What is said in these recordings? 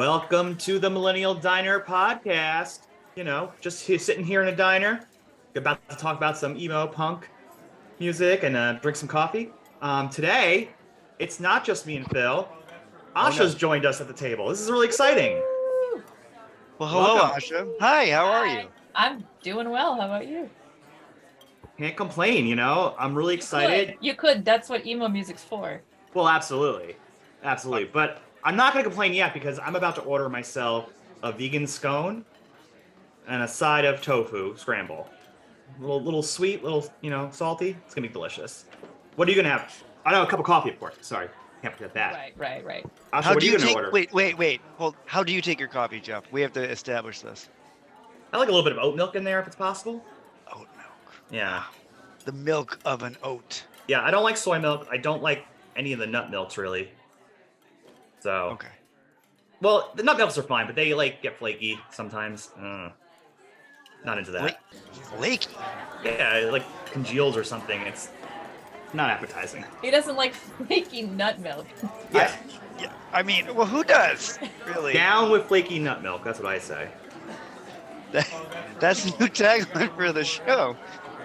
Welcome to the Millennial Diner podcast. Just sitting here in a diner, about to talk about some emo punk music and drink some coffee. Today, it's not just me and Phil. Asha's joined us at the table. This is really exciting. Well, hello, Welcome. Asha. Hi, how are you? I'm doing well. How about you? Can't complain, I'm really excited. You could. That's what emo music's for. Well, absolutely. Absolutely. But I'm not going to complain yet because I'm about to order myself a vegan scone and a side of tofu scramble. Little sweet, salty. It's going to be delicious. What are you going to have? I know, a cup of coffee, of course. Sorry. Can't forget that. Right. Asha, what are you going to order? Wait. Hold. How do you take your coffee, Jeff? We have to establish this. I like a little bit of oat milk in there if it's possible. Oat milk. Yeah. The milk of an oat. Yeah, I don't like soy milk. I don't like any of the nut milks, really. So. Okay. Well, the nut milks are fine, but they, get flaky sometimes. Not into that. Flaky? Yeah, like congealed or something. It's not appetizing. He doesn't like flaky nut milk. Yeah. Yeah. I mean, well, who does? Really? Down with flaky nut milk. That's what I say. That's the new tagline for the show.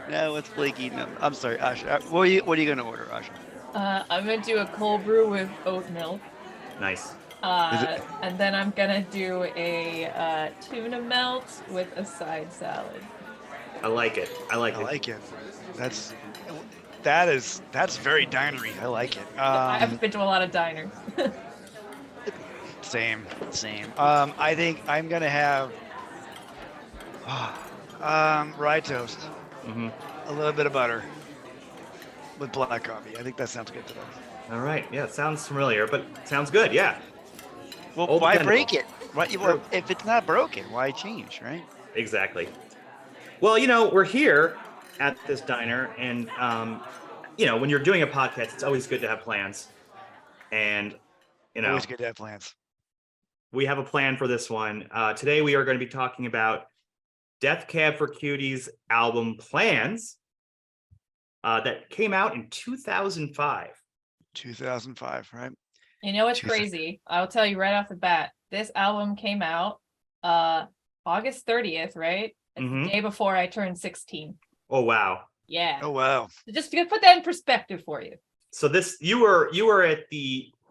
Now with flaky nut. I'm sorry, Asha. What are you going to order, Asha? I'm gonna do a cold brew with oat milk. Nice. And then I'm gonna do a tuna melt with a side salad. I like it. I like it. That's very dinery. I like it. I've been to a lot of diners. Same. I think I'm gonna have rye toast, a little bit of butter with black coffee. I think that sounds good today. All right. Yeah, it sounds familiar, but sounds good. Yeah. Well, Old why dependable. break it? Well, if it's not broken, why change, right? Exactly. Well, we're here at this diner, and when you're doing a podcast, it's always good to have plans. And Always good to have plans. we have a plan for this one. Today we are going to be talking about Death Cab for Cutie's album Plans that came out in 2005. 2005, right? You know what's crazy? I'll tell you right off the bat. This album came out August 30th, right? It's the day before I turned 16. Oh wow. Yeah. Oh wow. Just to put that in perspective for you. So you were at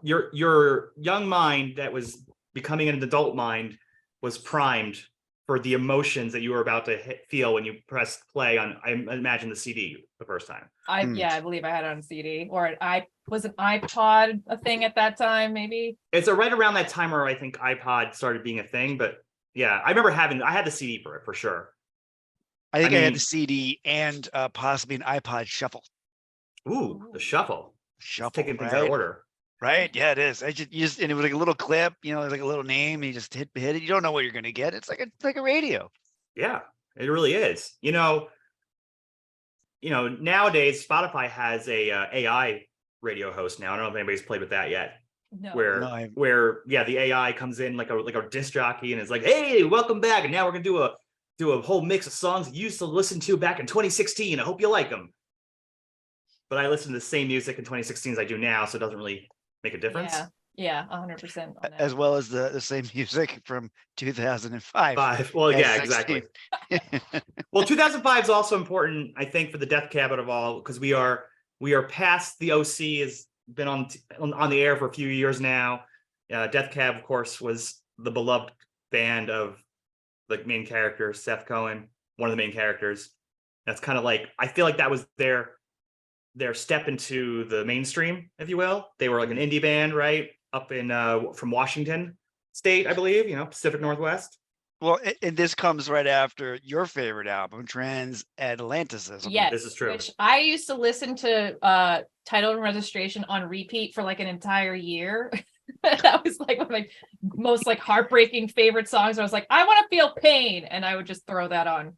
your young mind that was becoming an adult mind was primed for the emotions that you were about to feel when you pressed play on, I imagine, the CD the first time. I believe I had it on CD, or was an iPod a thing at that time, maybe? It's right around that time where I think iPod started being a thing, but yeah, I remember I had the CD for it for sure. I think I had the CD and possibly an iPod Shuffle. Ooh, the shuffle. Taking things out of order. Right? Yeah, it is. And it was like a little clip, like a little name, and you just hit it. You don't know what you're gonna get. It's like a radio. Yeah, it really is. Nowadays Spotify has a AI radio host now. I don't know if anybody's played with that yet. No. Where the AI comes in like a disc jockey and is like, "Hey, welcome back, and now we're gonna do a whole mix of songs you used to listen to back in 2016. I hope you like them." But I listen to the same music in 2016 as I do now, so it doesn't really make a difference. Yeah, 100%. As well as the same music from 2005. Well, yeah, exactly. Well, 2005 is also important, I think, for the Death Cab of all, because we are past the OC, has been on the air for a few years now. Death Cab, of course, was the beloved band of the main character, Seth Cohen, one of the main characters. That's kind of like, I feel like that was their step into the mainstream, if you will. They were like an indie band, right? Up in from Washington State, I believe, Pacific Northwest. Well, and this comes right after your favorite album, Transatlanticism. Yes, this is true. Which I used to listen to Title and Registration on repeat for like an entire year. That was like one of my most heartbreaking favorite songs. I was like, I want to feel pain, and I would just throw that on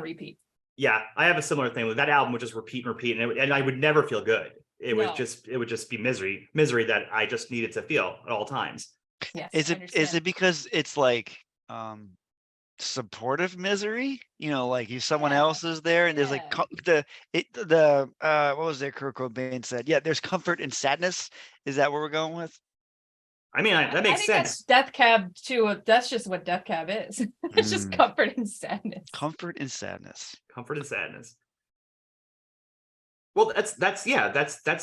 repeat. Yeah, I have a similar thing with that album. Would just repeat and repeat, and I would never feel good. It would just be misery that I just needed to feel at all times. Yes. Is it because it's like supportive misery? Someone else is there, and there's what was there? Kurt Cobain said, "Yeah, there's comfort in sadness." Is that what we're going with? I mean, that makes think sense. that's Death Cab too. That's just what Death Cab is. It's just comfort and sadness. Comfort and sadness. Comfort and sadness. Well, that's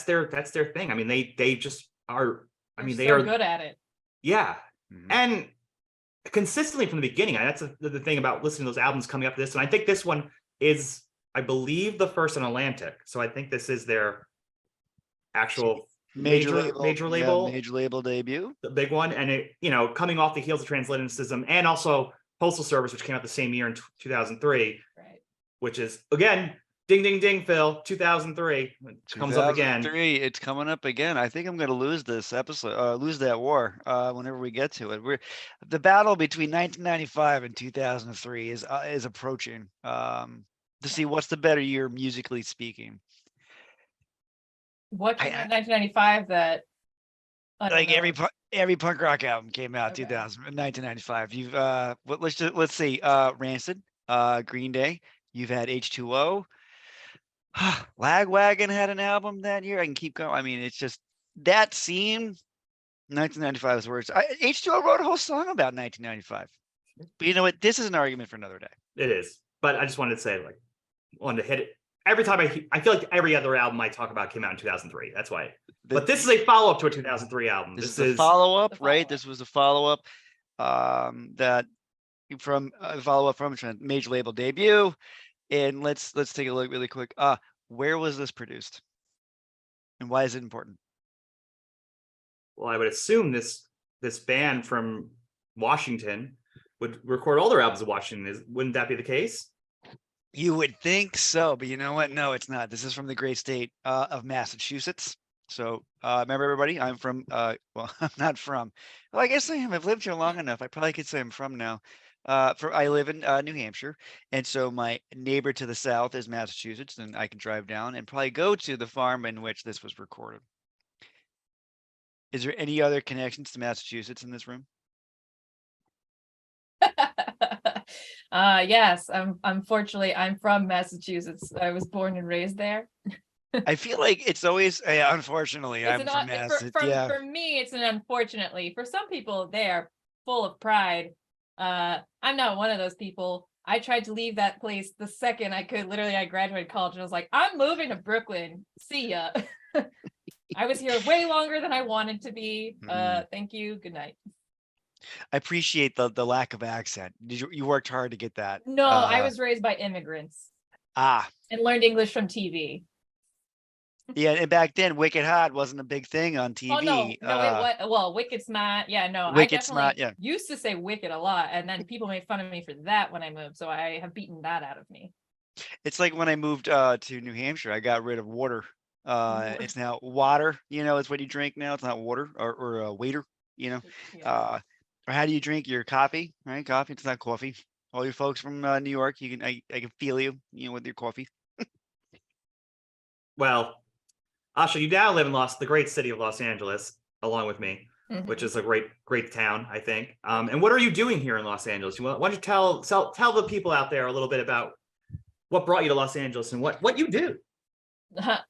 their thing. I mean, they just are. I They're mean, they so are good at it. Yeah, Mhm. and consistently from the beginning. That's the thing about listening to those albums coming up to this one. I think this one is, I believe, the first on Atlantic. So I think this is their actual major label debut. the big one, and it, coming off the heels of Translyticism and also Postal Service, which came out the same year in 2003, Right. which is again, ding ding ding, Phil, 2003 comes up again. 2003, it's coming up again. I think I'm going to lose this episode, lose that war whenever we get to it. The battle between 1995 and 2003 is approaching. To see what's the better year musically speaking. What came out in 1995 that Like every punk rock album came out Okay. 1995. You've let's see, Rancid, Green Day. You've had H2O. Lagwagon had an album that year. I can keep going. I mean, it's just that scene. 1995 is words. H2O wrote a whole song about 1995. But you know what? This is an argument for another day. It is, but I just wanted to say, wanted to hit it. Every time I feel like every other album I talk about came out in 2003. That's why. But this is a follow-up to a 2003 album. This is a follow-up, right? follow-up. This was a follow-up that from follow-up from a major label debut. And let's take a look really quick. Where was this produced? And why is it important? Well, I would assume this band from Washington would record all their albums in Washington. Wouldn't that be the case? You would think so, but you know what? No, it's not. This is from the great state of Massachusetts. So remember, everybody, I'm from, well, I'm not from. Well, I guess I am. I've lived here long enough. I probably could say I'm from now. I live in New Hampshire. And so my neighbor to the south is Massachusetts, and I can drive down and probably go to the farm in which this was recorded. Is there any other connections to Massachusetts in this room? Yes, unfortunately I'm from Massachusetts. I was born and raised there. I feel like it's always, unfortunately, I'm from Massachusetts. Yeah. For me, it's an unfortunately. For some people, they are full of pride. I'm not one of those people. I tried to leave that place the second I could. Literally, I graduated college and I was like, I'm moving to Brooklyn. See ya. I was here way longer than I wanted to be. Thank you. Good night. I appreciate the lack of accent. You worked hard to get that? No, I was raised by immigrants. And learned English from TV. Yeah, and back then, Wicked Hot wasn't a big thing on TV. Oh no, it was. Well, Wicked Smart. Yeah, no, Wicked I definitely Smart, used to say Wicked a lot, and then people made fun of me for that when I moved. So I have beaten that out of me. It's like when I moved to New Hampshire, I got rid of water. It's now water. It's what you drink now. It's not water or a waiter. Yeah. Or how do you drink your coffee? Right, coffee. It's not coffee. All you folks from New York, I can feel you. With your coffee. Well, Asha, you now live in the great city of Los Angeles, along with me, which is a great town, I think. And what are you doing here in Los Angeles? Why don't you tell the people out there a little bit about what brought you to Los Angeles and what you do?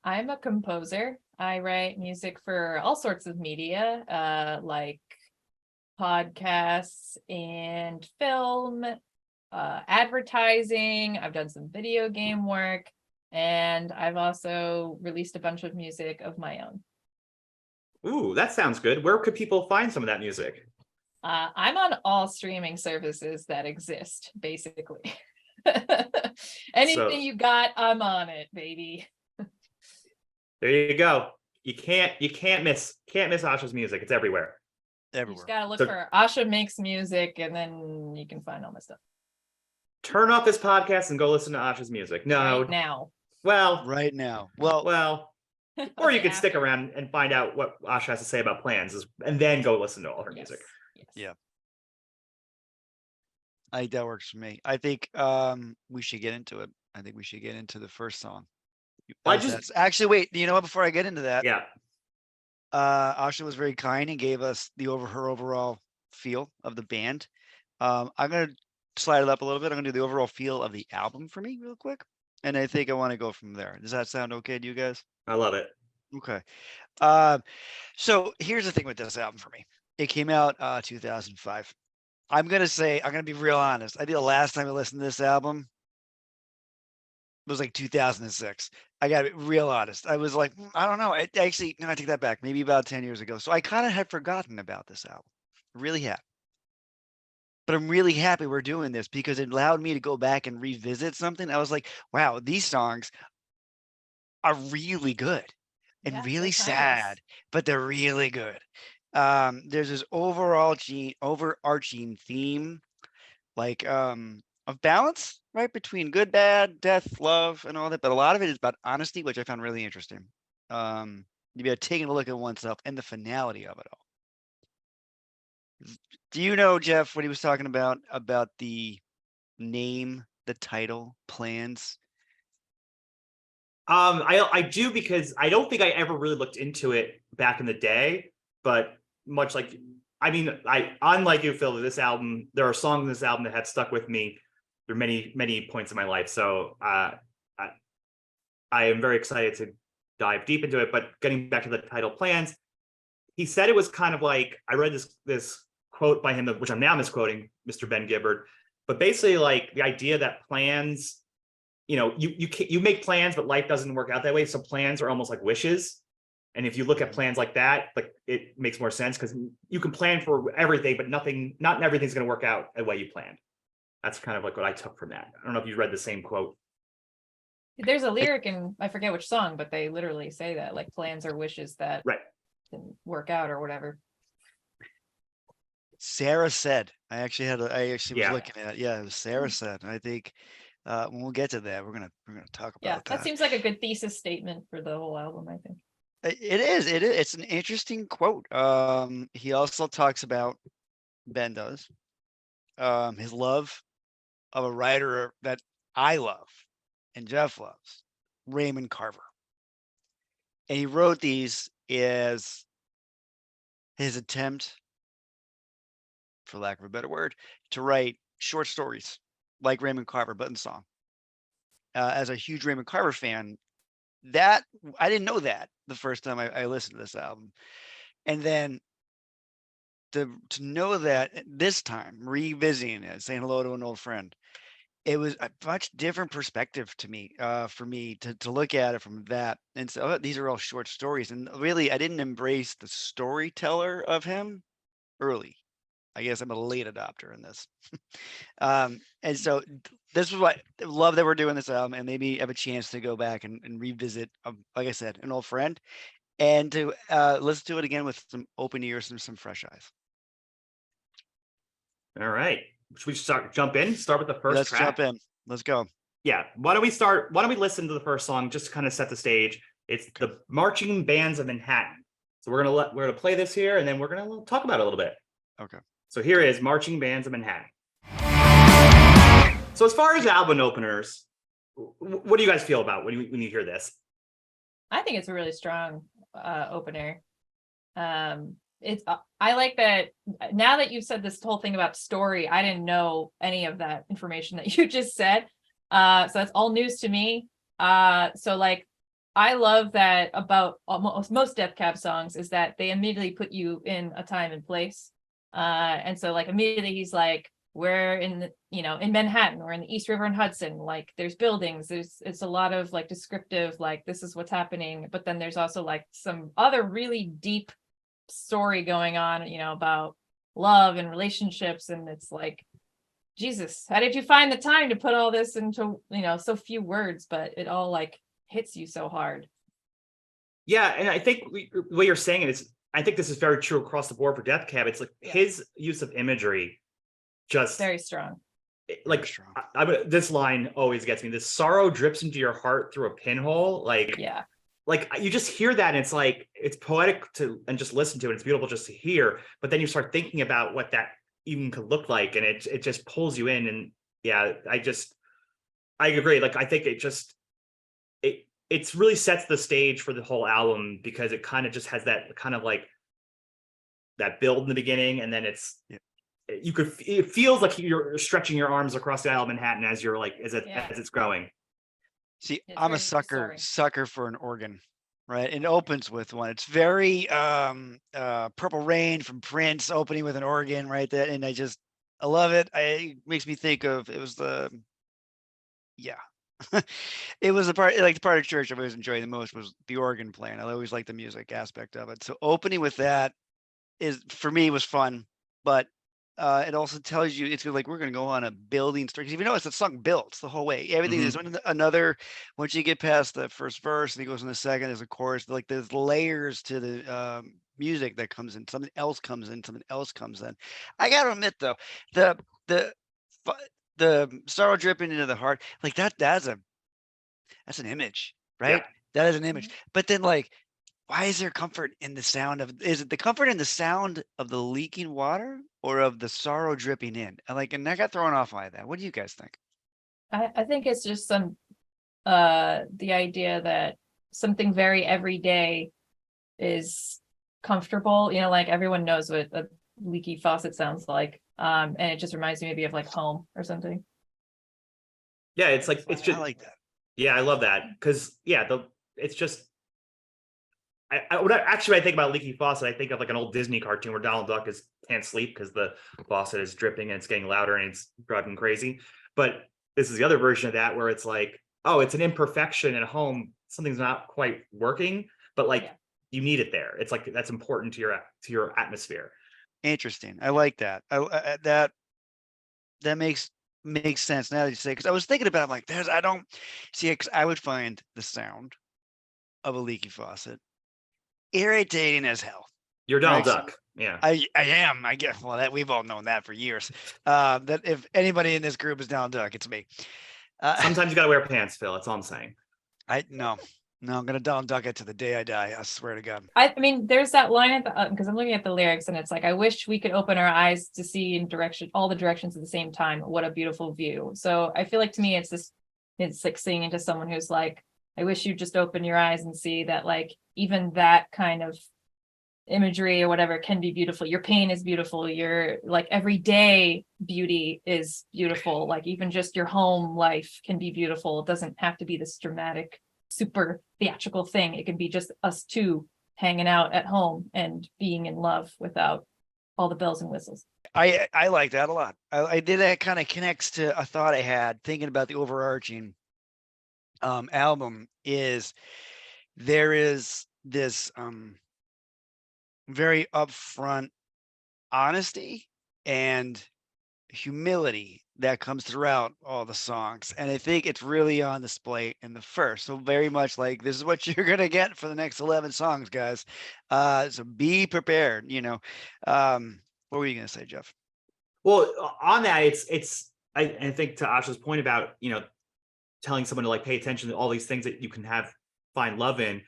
I'm a composer. I write music for all sorts of media, like podcasts and film, advertising. I've done some video game work, and I've also released a bunch of music of my own. Ooh, that sounds good. Where could people find some of that music? I'm on all streaming services that exist, basically. Anything you got, I'm on it, baby. There you go. You can't miss Asha's music. It's everywhere. You just gotta look for Asha Makes Music, and then you can find all my stuff. Turn off this podcast and go listen to Asha's music. No, right now. Well, right now. Well, or you can stick around and find out what Asha has to say about plans, and then go listen to all her music. Yes. Yeah. I think that works for me. I think we should get into it. I think we should get into the first song. Actually, wait. You know what? Before I get into that, yeah. Asha was very kind and gave us her overall feel of the band. I'm gonna slide it up a little bit. I'm gonna do the overall feel of the album for me real quick, and I think I want to go from there. Does that sound okay to you guys? I love it. Okay. So here's the thing with this album for me. It came out 2005. I'm gonna be real honest. I think the last time I listened to this album was like 2006. I gotta be real honest. I was like, I don't know. Actually, no, I take that back. Maybe about 10 years ago. So I kind of had forgotten about this album. Really had. But I'm really happy we're doing this because it allowed me to go back and revisit something. I was like, wow, these songs are really good and Yeah, really they're timeless. sad, but they're really good. There's this overarching theme, like of balance, right, between good, bad, death, love, and all that. But a lot of it is about honesty, which I found really interesting. You be taking a look at oneself and the finality of it all. Do you know, Jeff, what he was talking about the name, the title, plans? I do, because I don't think I ever really looked into it back in the day, but much like, I mean, unlike you, Phil, this album, there are songs in this album that have stuck with me through many points in my life. So I am very excited to dive deep into it. But getting back to the title, plans, he said it was kind of like, I read this quote by him, which I'm now misquoting, Mr. Ben Gibbard, but basically like the idea that plans, you make plans, but life doesn't work out that way. So plans are almost like wishes. And if you look at plans like that, like, it makes more sense, because you can plan for everything, but not everything's going to work out the way you planned. That's kind of like what I took from that. I don't know if you read the same quote. There's a lyric in, I forget which song, but they literally say that, like, plans are wishes that Right. didn't work out or whatever. Sarah said. I actually was Yeah. looking at it. Yeah, it was Sarah said. And I think when we'll get to that, we're gonna talk Yeah, about that seems like a good thesis statement for the whole album, I think. It is. It's an interesting quote. He also talks about, Ben does, his love of a writer that I love and Jeff loves, Raymond Carver. And he wrote these as his attempt, for lack of a better word, to write short stories like Raymond Carver, but in song. As a huge Raymond Carver fan, that I didn't know that the first time I listened to this album. And then to know that this time, revisiting it, saying hello to an old friend, it was a much different perspective to me, for me to look at it from that and say, oh, these are all short stories. And really, I didn't embrace the storyteller of him early. I guess I'm a late adopter in this. And so this was what I love that we're doing this album, and maybe have a chance to go back and revisit, like I said, an old friend, and to listen to it again with some open ears and some fresh eyes. All right. Should we jump in? Start with the first Let's track? jump in. Let's go. Yeah. Why don't we listen to the first song just to kind of set the stage? It's the Marching Bands of Manhattan. So we're gonna play this here, and then we're gonna talk about it a little bit. Okay. So here is Marching Bands of Manhattan. So as far as album openers, what do you guys feel about when you hear this? I think it's a really strong opener. I like that. Now that you've said this whole thing about story, I didn't know any of that information that you just said. So that's all news to me. So like, I love that about most Death Cab songs is that they immediately put you in a time and place. And so like immediately he's like, we're in Manhattan, we're in the East River and Hudson, like there's buildings, it's a lot of like descriptive, like this is what's happening. But then there's also like some other really deep story going on, about love and relationships. And it's like, Jesus, how did you find the time to put all this into, so few words, but it all like hits you so hard. Yeah. And I think what you're saying is, I think this is very true across the board for Death Cab. It's like his use of imagery, just very strong. Like this line always gets me. This sorrow drips into your heart through a pinhole. Like, yeah, like you just hear that, and it's like it's poetic and just listen to it. It's beautiful just to hear. But then you start thinking about what that even could look like, and it just pulls you in. And yeah, I agree. Like I think it's really sets the stage for the whole album, because it kind of just has that kind of like that build in the beginning, and then it feels like you're stretching your arms across the Isle of Manhattan as you're like as it's growing. See, It's I'm a very sucker for an organ. right? It opens with one. It's very Purple Rain from Prince opening with an organ, right? That, and I love it. It makes me think of, it was the, yeah. It was the part, like the part of church I always enjoyed the most was the organ playing. I always liked the music aspect of it. So opening with that is, for me, was fun, but it also tells you it's like we're going to go on a building story. 'Cause if you notice, the song builds the whole way. Everything is another. Once you get past the first verse, and it goes in the second, there's a chorus. Like there's layers to the music that comes in. Something else comes in. Something else comes in. I got to admit though, the the fu- the sorrow dripping into the heart, like that's an image, Yeah. right? That is an image. But then like, why is there comfort in the sound of, is it the comfort in the sound of the leaking water or of the sorrow dripping in? And I got thrown off by that. What do you guys think? I think it's just the idea that something very everyday is comfortable, like everyone knows what a leaky faucet sounds like. And it just reminds me maybe of like home or something. Yeah, it's like it's I just like that. yeah, I love that because it's just when I think about leaky faucet, I think of like an old Disney cartoon where Donald Duck can't sleep because the faucet is dripping and it's getting louder and it's driving crazy. But this is the other version of that where it's like, oh, it's an imperfection at home. Something's not quite working, but like you need it there. It's like that's important to your atmosphere. Interesting. I like that. That makes sense now that you say, because I was thinking about, like, I don't see it, 'cause I would find the sound of a leaky faucet irritating as hell. You're Donald Right. Duck. Yeah. I am. I guess. Well, that we've all known that for years. That if anybody in this group is Donald Duck, it's me. Sometimes you gotta wear pants, Phil. That's all I'm saying. No, I'm gonna Donald Duck it to the day I die. I swear to God. I mean, there's that line at the because I'm looking at the lyrics and it's like, I wish we could open our eyes to see in all the directions at the same time. What a beautiful view. So I feel like to me, it's like singing to someone who's like, I wish you'd just open your eyes and see that like even that kind of imagery or whatever can be beautiful. Your pain is beautiful. Your like everyday beauty is beautiful. Like even just your home life can be beautiful. It doesn't have to be this dramatic, super theatrical thing. It can be just us two hanging out at home and being in love without all the bells and whistles. I like that a lot. I did, that kind of connects to a thought I had thinking about the overarching album. Is there is this very upfront honesty and humility that comes throughout all the songs, and I think it's really on display in the first. So very much like, this is what you're gonna get for the next 11 songs, guys. So be prepared. What were you gonna say, Jeff? Well, on that, I think to Asha's point about telling someone to like pay attention to all these things that you can find love in,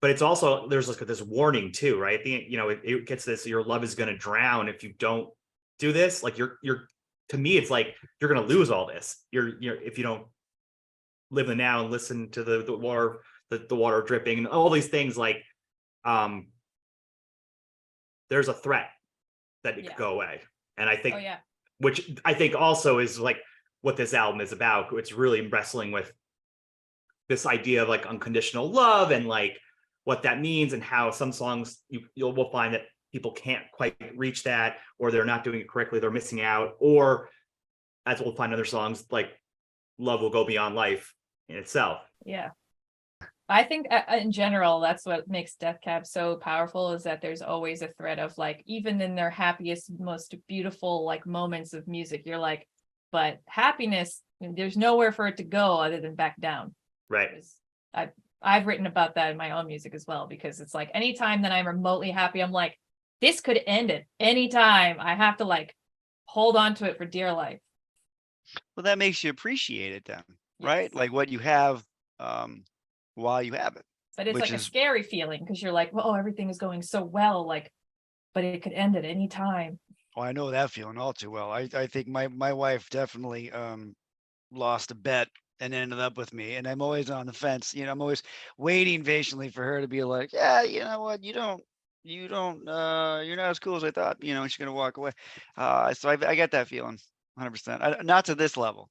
but it's also there's like this warning too, right? It gets this: your love is going to drown if you don't do this. Like you're to me, it's like you're going to lose all this. You're if you don't live in the now and listen to the water dripping and all these things. Like there's a threat that it could go away, and I think which I think also is like what this album is about. It's really wrestling with this idea of like unconditional love and like what that means, and how some songs will find that people can't quite reach that, or they're not doing it correctly, they're missing out, or as we'll find other songs like love will go beyond life in itself. Yeah. I think in general, that's what makes Death Cab so powerful, is that there's always a thread of like, even in their happiest, most beautiful like moments of music, you're like, but happiness, there's nowhere for it to go other than back down. Right. I've written about that in my own music as well, because it's like anytime that I'm remotely happy, I'm like, this could end at any time. I have to like hold on to it for dear life. Well, that makes you appreciate it then, right? Yes. Like what you have while you have it. But it's like a scary feeling, because you're like, well, everything is going so well, like, but it could end at any time. Oh, I know that feeling all too well. I think my wife definitely lost a bet and ended up with me, and I'm always on the fence. I'm always waiting patiently for her to be like, yeah, you know what, you're not as cool as I thought, and she's gonna walk away. So I get that feeling 100%. Not to this level,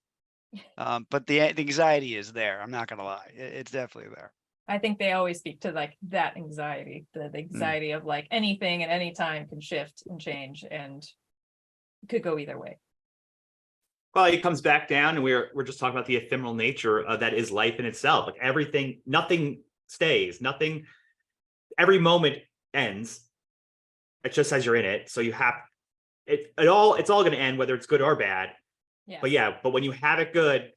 but the anxiety is there. I'm not gonna lie, it's definitely there. I think they always speak to like that anxiety, the anxiety of like anything at any time can shift and change and could go either way. Well, it comes back down, and we're just talking about the ephemeral nature that is life in itself. Like everything, nothing stays, nothing. Every moment ends. It just says you're in it, so you have it. It's all going to end, whether it's good or bad. Yeah. But when you have it good,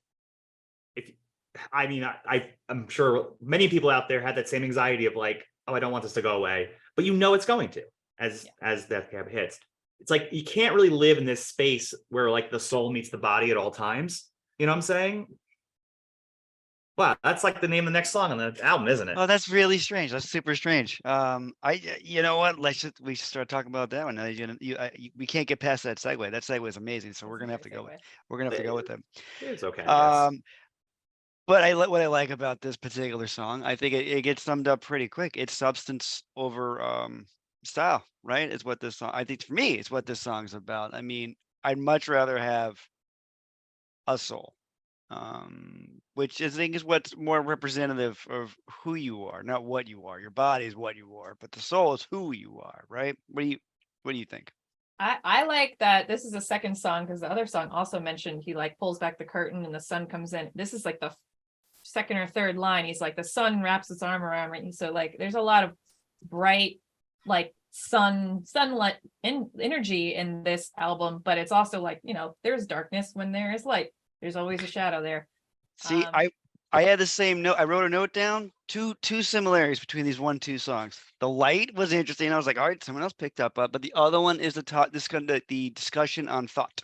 I'm sure many people out there had that same anxiety of like, oh, I don't want this to go away, but you know it's going to as Death Cab hits. It's like you can't really live in this space where like the soul meets the body at all times. You know what I'm saying? Wow, that's like the name of the next song on the album, isn't it? Oh, that's really strange. That's super strange. You know what? We should start talking about that one. We can't get past that segue. That segue is amazing. So we're gonna have to go. We're gonna have to go with them. It's okay. I guess. But what I like about this particular song, I think it gets summed up pretty quick. It's substance over style, right? It's what this song. I think for me, it's what this song's about. I mean, I'd much rather have a soul. Which I think is what's more representative of who you are, not what you are. Your body is what you are, but the soul is who you are, right? What do you think? I like that this is the second song because the other song also mentioned he like pulls back the curtain and the sun comes in. This is like the second or third line. He's like the sun wraps its arm around me. So like there's a lot of bright like sunlight energy in this album, but it's also like, you know, there's darkness when there is light. There's always a shadow there. See, I had the same note. I wrote a note down. Two similarities between these 2 songs. The light was interesting. I was like, all right, someone else picked up. But the other one is the discussion on thought.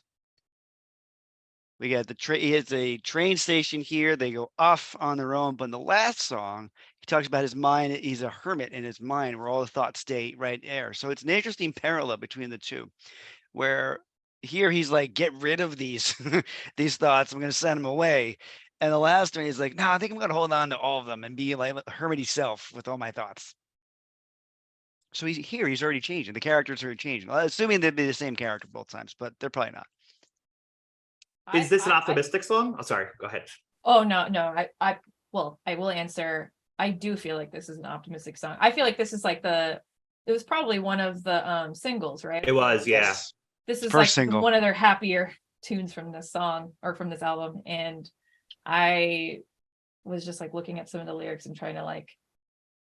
We got it's a train station here. They go off on their own. But in the last song, he talks about his mind. He's a hermit in his mind where all the thoughts stay right there. So it's an interesting parallel between the two, where here he's like, get rid of these these thoughts. I'm going to send them away. And the last one, he's like, no, I think I'm going to hold on to all of them and be like a hermit self with all my thoughts. So he's already changing. The characters are changing. Assuming they'd be the same character both times, but they're probably not. Is this an optimistic song? Oh, sorry. Go ahead. Oh, no. I will answer. I do feel like this is an optimistic song. I feel like this is like it was probably one of the singles, right? It was, yeah. This is First like single. One of their happier tunes from this song or from this album. And I was just like looking at some of the lyrics and trying to like,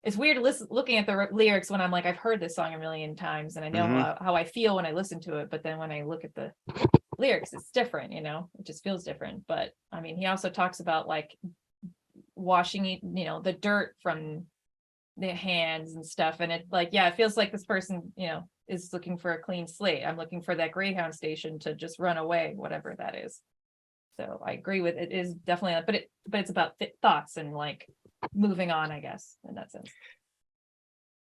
it's weird looking at the lyrics when I'm like, I've heard this song a million times and I know how I feel when I listen to it. But then when I look at the lyrics, it's different, you know, it just feels different. But I mean, he also talks about like washing, you know, the dirt from the hands and stuff. And it like, yeah, it feels like this person, you know, is looking for a clean slate. I'm looking for that Greyhound station to just run away, whatever that is. So I agree with it is definitely, but it's about thoughts and like moving on, I guess, in that sense.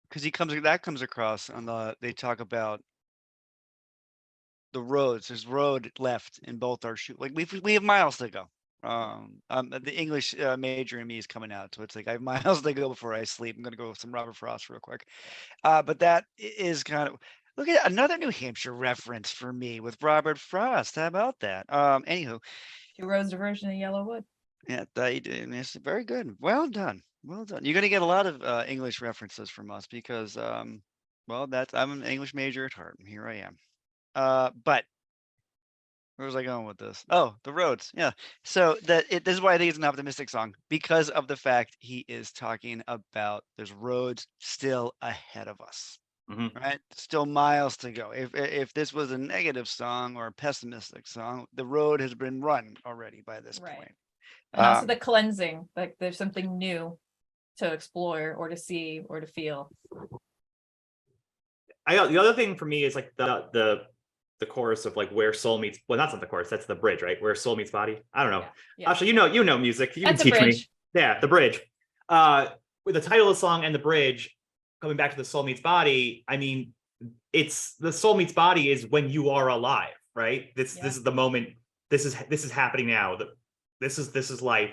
Because that comes across on they talk about the roads. There's road left in both our shoe. Like we have miles to go. The English major in me is coming out, so it's like I have miles to go before I sleep. I'm gonna go with some Robert Frost real quick. But that is kind of look at another New Hampshire reference for me with Robert Frost. How about that? Anywho, 2 Roads Diversion in Yellowwood. yeah, it's very good. Well done. Well done. You're gonna get a lot of English references from us because well, I'm an English major at heart, and here I am. But where was I going with this? Oh, the roads. Yeah. So this is why I think it's an optimistic song, because of the fact he is talking about there's roads still ahead of us, right? Still miles to go. If this was a negative song or a pessimistic song, the road has been run already by this point. And also the cleansing, like there's something new to explore or to see or to feel. The other thing for me is like the chorus of like where soul meets, well, that's not the chorus, that's the bridge, right? Where soul meets body. I don't know. Yeah. Asha, you know music. You That's can teach a bridge. me. Yeah, the bridge. With the title of the song and the bridge, coming back to the soul meets body, I mean, it's the soul meets body is when you are alive, right? This is the moment. This is happening now. This is life.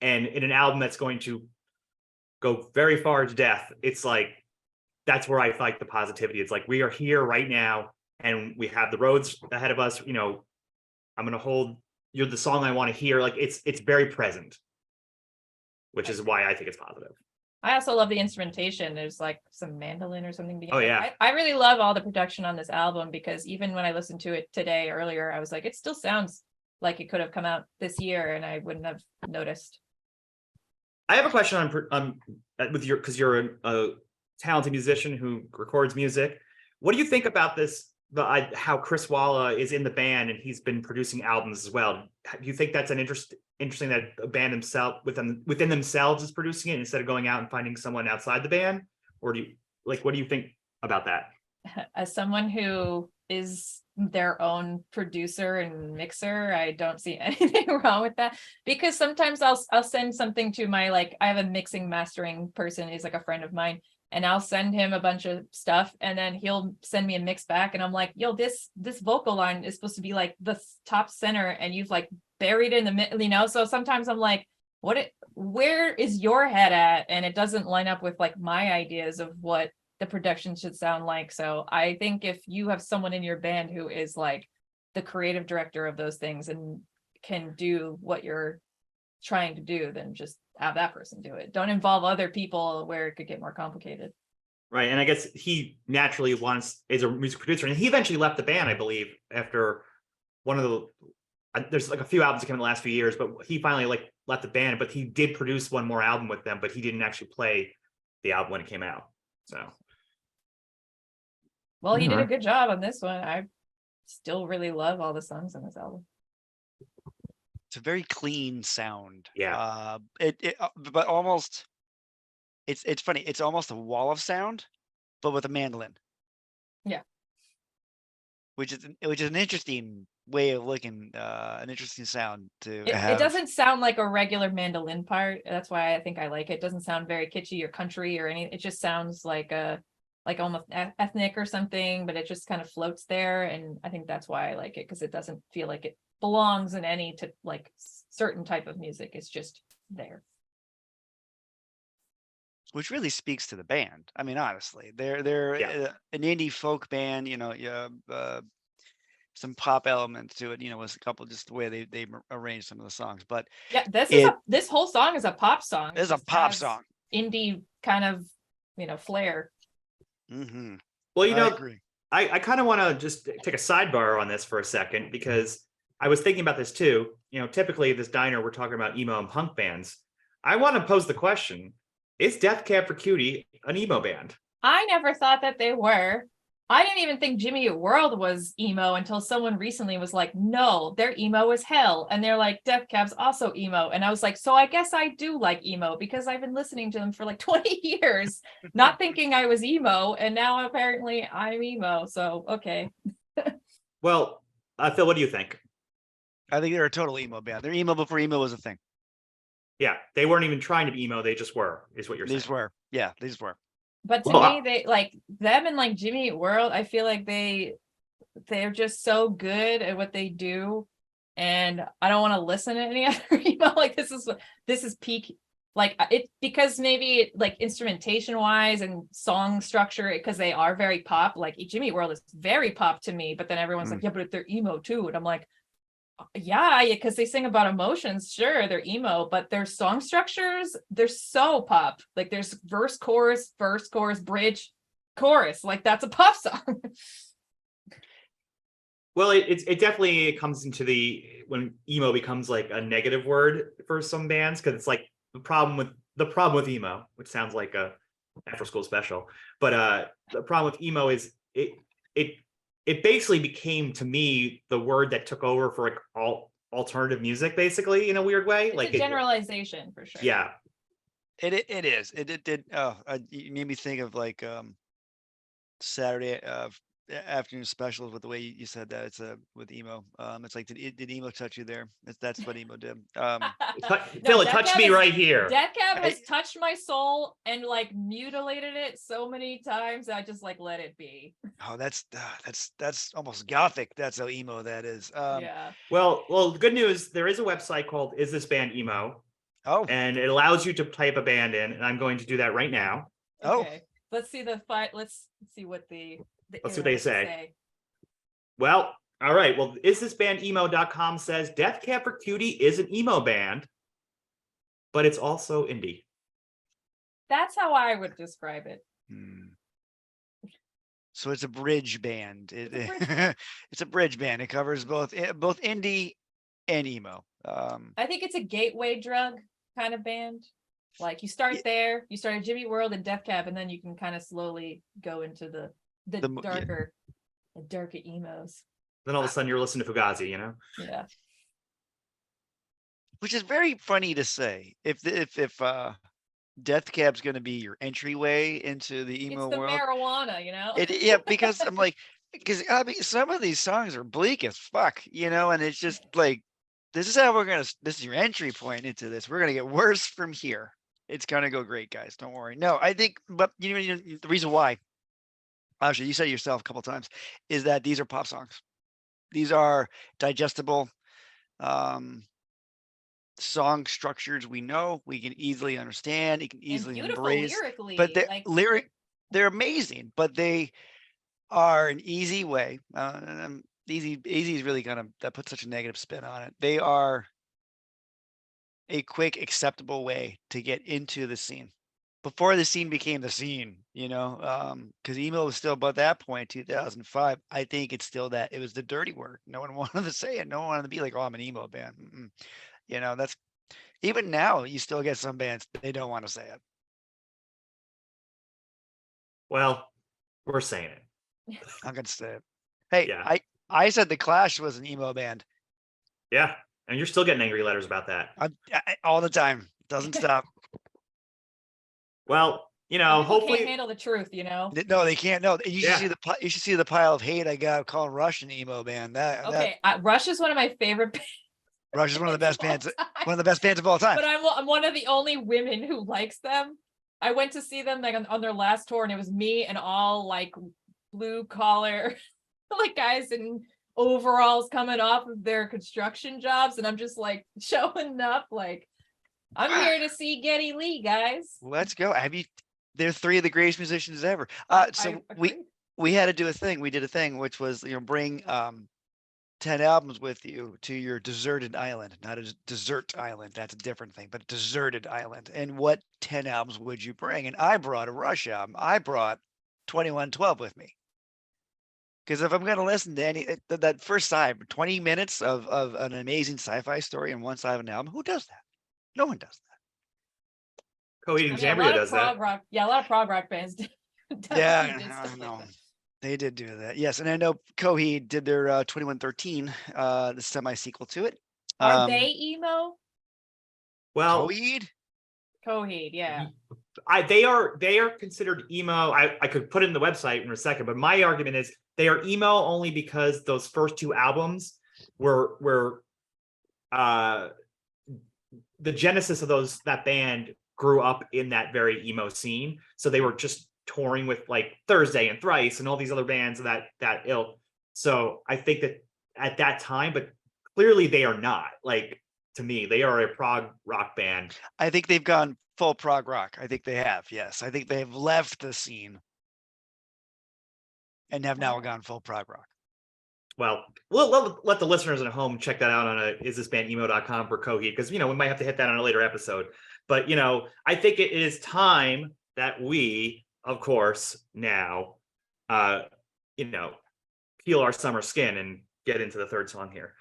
And in an album that's going to go very far to death, it's like that's where I like the positivity. It's like we are here right now. And we have the roads ahead of us. You know, I'm going to hold you're the song I want to hear. Like it's very present, which is why I think it's positive. I also love the instrumentation. There's like some mandolin or something behind Oh, it. yeah. I really love all the production on this album because even when I listened to it today earlier, I was like, it still sounds like it could have come out this year and I wouldn't have noticed. I have a question with your, because you're a talented musician who records music. What do you think about this? How Chris Walla is in the band and he's been producing albums as well. Do you think that's interesting that a band within themselves is producing it instead of going out and finding someone outside the band? Or do you what do you think about that? As someone who is their own producer and mixer, I don't see anything wrong with that, because sometimes I'll send something to my, like, I have a mixing mastering person, is like a friend of mine, and I'll send him a bunch of stuff and then he'll send me a mix back and I'm like, yo, this vocal line is supposed to be like the top center and you've like buried it in the middle, you know? So sometimes I'm like, where is your head at? And it doesn't line up with like my ideas of what the production should sound like. So I think if you have someone in your band who is like the creative director of those things and can do what you're trying to do, then just have that person do it. Don't involve other people where it could get more complicated. Right. And I guess he naturally is a music producer, and he eventually left the band, I believe, after one of there's like a few albums that came in the last few years, but he finally like left the band, but he did produce one more album with them, but he didn't actually play the album when it came out. So. Well, he did a Alright. good job on this one. I still really love all the songs on this album. It's a very clean sound. Yeah. But almost, it's funny. It's almost a wall of sound, but with a mandolin. Yeah. Which is an interesting way of looking, an interesting sound to It have. doesn't sound like a regular mandolin part. That's why I think I like it. It doesn't sound very kitschy or country or anything. It just sounds like almost ethnic or something, but it just kind of floats there. And I think that's why I like it, because it doesn't feel like it belongs in any certain type of music. It's just there. Which really speaks to the band. I mean, honestly, they're Yeah. an indie folk band, you know, some pop elements to it, you know, was a couple just the way they arranged some of the songs. But Yeah, this whole song is a pop song. It's a just pop has song. Indie kind of, flair. Mm-hmm. Well, I agree. I kind of want to just take a sidebar on this for a second, because I was thinking about this too. Typically this diner, we're talking about emo and punk bands. I want to pose the question, is Death Cab for Cutie an emo band? I never thought that they were. I didn't even think Jimmy Eat World was emo until someone recently was like, no, they're emo as hell. And they're like, Death Cab's also emo. And I was like, so I guess I do like emo, because I've been listening to them for like 20 years, not thinking I was emo. And now apparently I'm emo. So, okay. Well, Phil, what do you think? I think they're a total emo band. They're emo before emo was a thing. Yeah, they weren't even trying to be emo. They just were, is what you're saying. These were. Yeah, these were. But to me, they like them and like Jimmy Eat World, I feel like they're just so good at what they do. And I don't want to listen to any other emo. Like this is peak, like it, because maybe like instrumentation wise and song structure, because they are very pop. Like Jimmy Eat World is very pop to me, but then everyone's like, yeah, but they're emo too. And I'm like, yeah, because they sing about emotions. Sure, they're emo, but their song structures, they're so pop. Like there's verse, chorus, bridge, chorus. Like that's a pop song. Well, it definitely comes into when emo becomes like a negative word for some bands, because it's like the problem with emo, which sounds like a after school special, but the problem with emo is it basically became, to me, the word that took over for like all alternative music, basically, in a weird way. It's like a generalization for sure. Yeah. It is. It did. Oh, you made me think of like Saturday afternoon specials with the way you said that. It's with emo. It's like did emo touch you there? That's what emo did. Phil, it touched me right here. Death Cab has touched my soul and like mutilated it so many times. I just like let it be. Oh, that's almost gothic. That's how emo that is. Yeah. Well, the good news, there is a website called Is This Band Emo? Oh. And it allows you to type a band in, and I'm going to do that right now. Okay. Let's see let's see what let's see what they say. Well, all right. Well, isthisbandemo.com says Death Cab for Cutie is an emo band, but it's also indie. That's how I would describe it. So it's a bridge band. It's a bridge band. It's a bridge band. It covers both indie and emo. I think it's a gateway drug kind of band. Like you start there, you start at Jimmy World and Death Cab, and then you can kind of slowly go into the darker emos. Then all of a sudden you're listening to Fugazi, you know? Yeah. Which is very funny to say. If Death Cab's going to be your entryway into the emo It's the world, marijuana, you know? yeah, because I'm like, because I mean, some of these songs are bleak as fuck, you know, and it's just like, this is your entry point into this. We're gonna get worse from here. It's gonna go great, guys. Don't worry. No, I think, but you know the reason why, Asha, you said it yourself a couple times, is that these are pop songs. These are digestible song structures we know, we can easily understand, it can easily embrace. Lyrically, But like, they're amazing, but they are an easy way. Easy is really that puts such a negative spin on it. They are a quick, acceptable way to get into the scene. Before the scene became the scene, you know, because emo was still about that point, 2005. I think it's still that it was the dirty word. No one wanted to say it. No one wanted to be like, oh, I'm an emo band. You know, that's even now you still get some bands, they don't want to say it. Well, we're saying it. I'm gonna say it. Hey, Yeah. I said the Clash was an emo band. Yeah. And you're still getting angry letters about that. All the time. Doesn't stop. Well, you some know, people hopefully can't handle the truth, you know? No, they can't. No, you should Yeah. you should see the pile of hate I got calling Rush an emo band. Okay, Rush is one of my favorite bands. Rush is one of the best of all bands. time. One of the best bands of all time. But I'm one of the only women who likes them. I went to see them like on their last tour, and it was me and all like blue collar like guys in overalls coming off of their construction jobs, and I'm just like showing up like I'm here to see Geddy Lee, guys. Let's go. They're three of the greatest musicians ever. So we had to do a thing. We did a thing which was, you know, bring 10 albums with you to your deserted island, not a desert island. That's a different thing, but deserted island. And what 10 albums would you bring? And I brought a Rush album. I brought 2112 with me. Because if I'm going to listen to that first side, 20 minutes of an amazing sci-fi story on one side of an album, who does that? No one does that. Coheed and Cambria does that. Yeah, a lot of prog rock bands did. Yeah, I know. They did do that. Yes. And I know Coheed did their 2113, the semi-sequel to it. Are they emo? Well, Coheed, yeah. They are considered emo. I could put it in the website in a second, but my argument is they are emo only because those first two albums were the genesis of that band grew up in that very emo scene. So they were just touring with like Thursday and Thrice and all these other bands of that ilk. So I think that at that time, but clearly they are not. Like, to me, they are a prog rock band. I think they've gone full prog rock. I think they have. Yes. I think they've left the scene and have now gone full prog rock. Well, we'll let the listeners at home check that out on isthisbandemo.com for Coheed, because, you know, we might have to hit that on a later episode. But, you know, I think it is time that we, of course, now, you know, peel our summer skin and get into the third song here.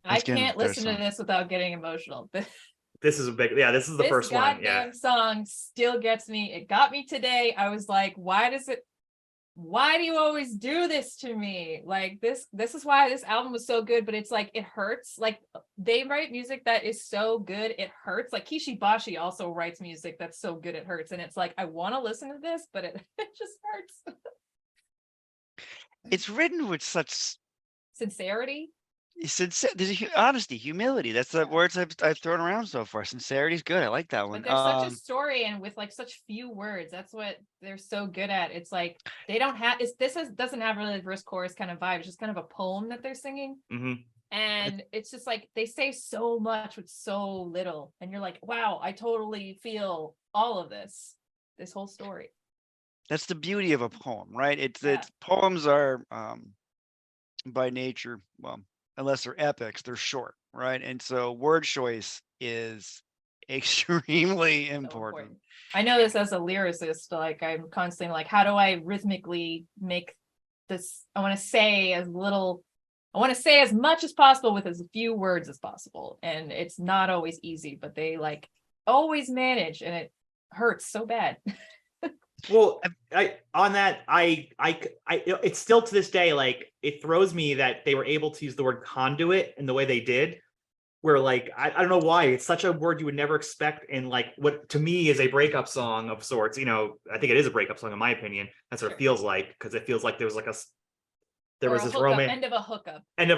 I can't listen to this without getting emotional. This is this is the first one. Yeah. This goddamn song still gets me. It got me today. I was like, why do you always do this to me? Like this is why this album was so good, but it's like, it hurts. Like they write music that is so good, it hurts. Like Kishi Bashi also writes music that's so good, it hurts. And it's like, I want to listen to this, but it just hurts. It's written with such sincerity. There's honesty, humility. That's the words I've thrown around so far. Sincerity is good. I like that one. But there's such a story, and with like such few words, that's what they're so good at. It's like they don't have. Doesn't have really a verse chorus kind of vibe. It's just kind of a poem that they're singing, and it's just like they say so much with so little, and you're like, wow, I totally feel all of this whole story. That's the beauty of a poem, right? It's poems are by nature, well, unless they're epics, they're short, right? And so word choice is extremely So important. I know this as a lyricist, like I'm constantly like, how do I rhythmically make this? I want to say as much as possible with as few words as possible. And it's not always easy, but they like always manage, and it hurts so bad. Well, it's still to this day, like it throws me that they were able to use the word conduit in the way they did, where like, I don't know why it's such a word you would never expect in like what to me is a breakup song of sorts. You know, I think it is a breakup song in my opinion. That's what it feels like, because it feels like there was like there Or was a this hookup, romance, end of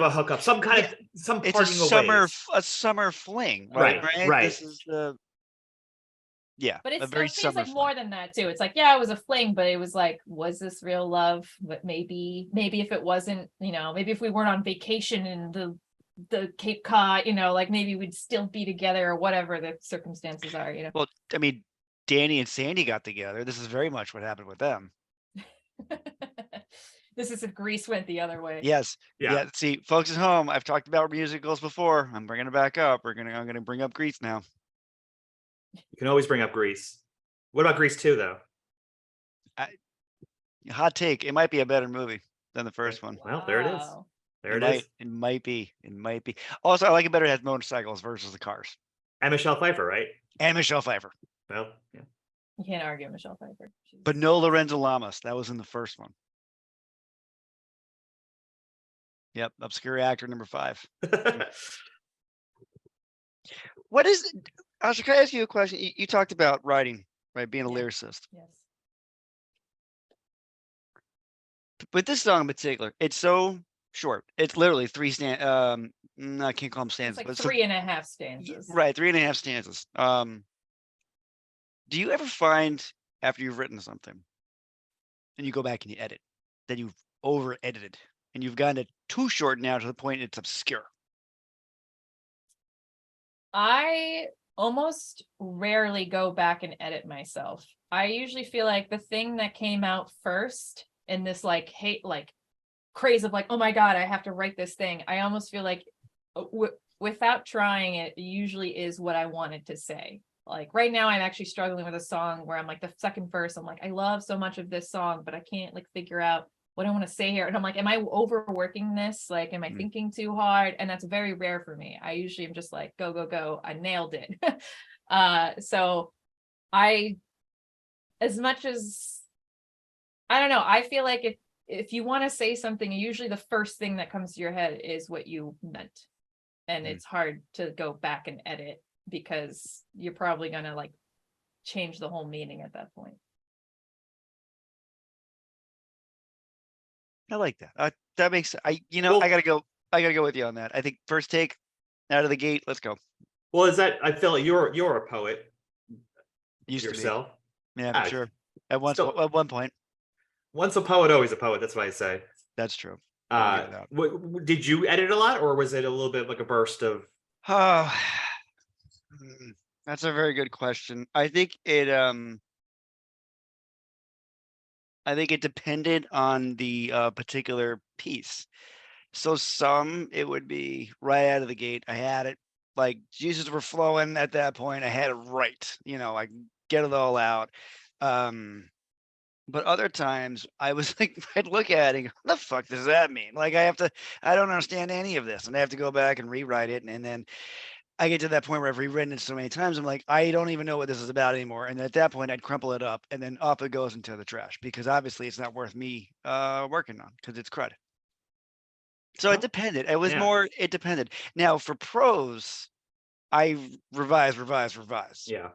a hookup. some kind Yeah, of some it's a parting of ways. summer fling, right? Right, Right. right. This is the But a it very still feels summer like fling. more than that too. It's like, yeah, it was a fling, but it was like, was this real love? But maybe if it wasn't, maybe if we weren't on vacation in the Cape Cod, like maybe we'd still be together or whatever the circumstances are, Well, I mean, Danny and Sandy got together. This is very much what happened with them. This is if Grease went the other way. Yes. Yeah. Yeah. See, folks at home, I've talked about musicals before. I'm bringing it back up. I'm gonna bring up Grease now. You can always bring up Grease. What about Grease 2 though? Hot take. It might be a better movie than the first one. Well, there it is. Wow. There it is. It might be. It might be. Also, I like it better. It has motorcycles versus the cars. And Michelle Pfeiffer, right? And Michelle Pfeiffer, Well, yeah. You can't argue Michelle Pfeiffer. but no Lorenzo Lamas. That was in the first one. Yep, obscure actor number 5. What is? Asha, can I ask you a question? You talked about writing, right? Being a Yeah. lyricist. Yes. But this song in particular, it's so short. It's literally 3 I can't call them It's stanzas, like but 3.5 stanzas. right, 3.5 stanzas. Do you ever find after you've written something and you go back and you edit that you've over edited and you've gotten it too short now to the point it's obscure? I almost rarely go back and edit myself. I usually feel like the thing that came out first in this like craze of like, oh my God, I have to write this thing. I almost feel like without trying it usually is what I wanted to say. Like right now I'm actually struggling with a song where I'm like the second verse, I'm like, I love so much of this song, but I can't like figure out what I want to say here. And I'm like, am I overworking this? Like, am I thinking too hard? And that's very rare for me. I usually am just like, go, go, go. I nailed it. So as much as, I don't know, I feel like if you want to say something, usually the first thing that comes to your head is what you meant. And it's hard to go back and edit because you're probably going to like change the whole meaning at that point. I like that. That makes I Well- gotta go with you on that. I think first take out of the gate. Let's go. Well, is that I feel like you're a poet Used yourself. to be. Yeah, Ah, sure. At one point. Once a poet, always a poet. That's what I say. That's true. I'll give it out. Did you edit a lot, or was it a little bit like a burst of? Oh, that's a very good question. I think it depended on the particular piece. So some it would be right out of the gate. I had it like juices were flowing at that point. I had it right, I get it all out. But other times I was like, I'd look at it and go, what the fuck does that mean? Like I don't understand any of this. And I have to go back and rewrite it. And then I get to that point where I've rewritten it so many times. I'm like, I don't even know what this is about anymore. And at that point I'd crumple it up and then up it goes into the trash because obviously it's not worth me working on because it's crud. So it depended. It was more, it depended. Now for prose, I revise. Yeah.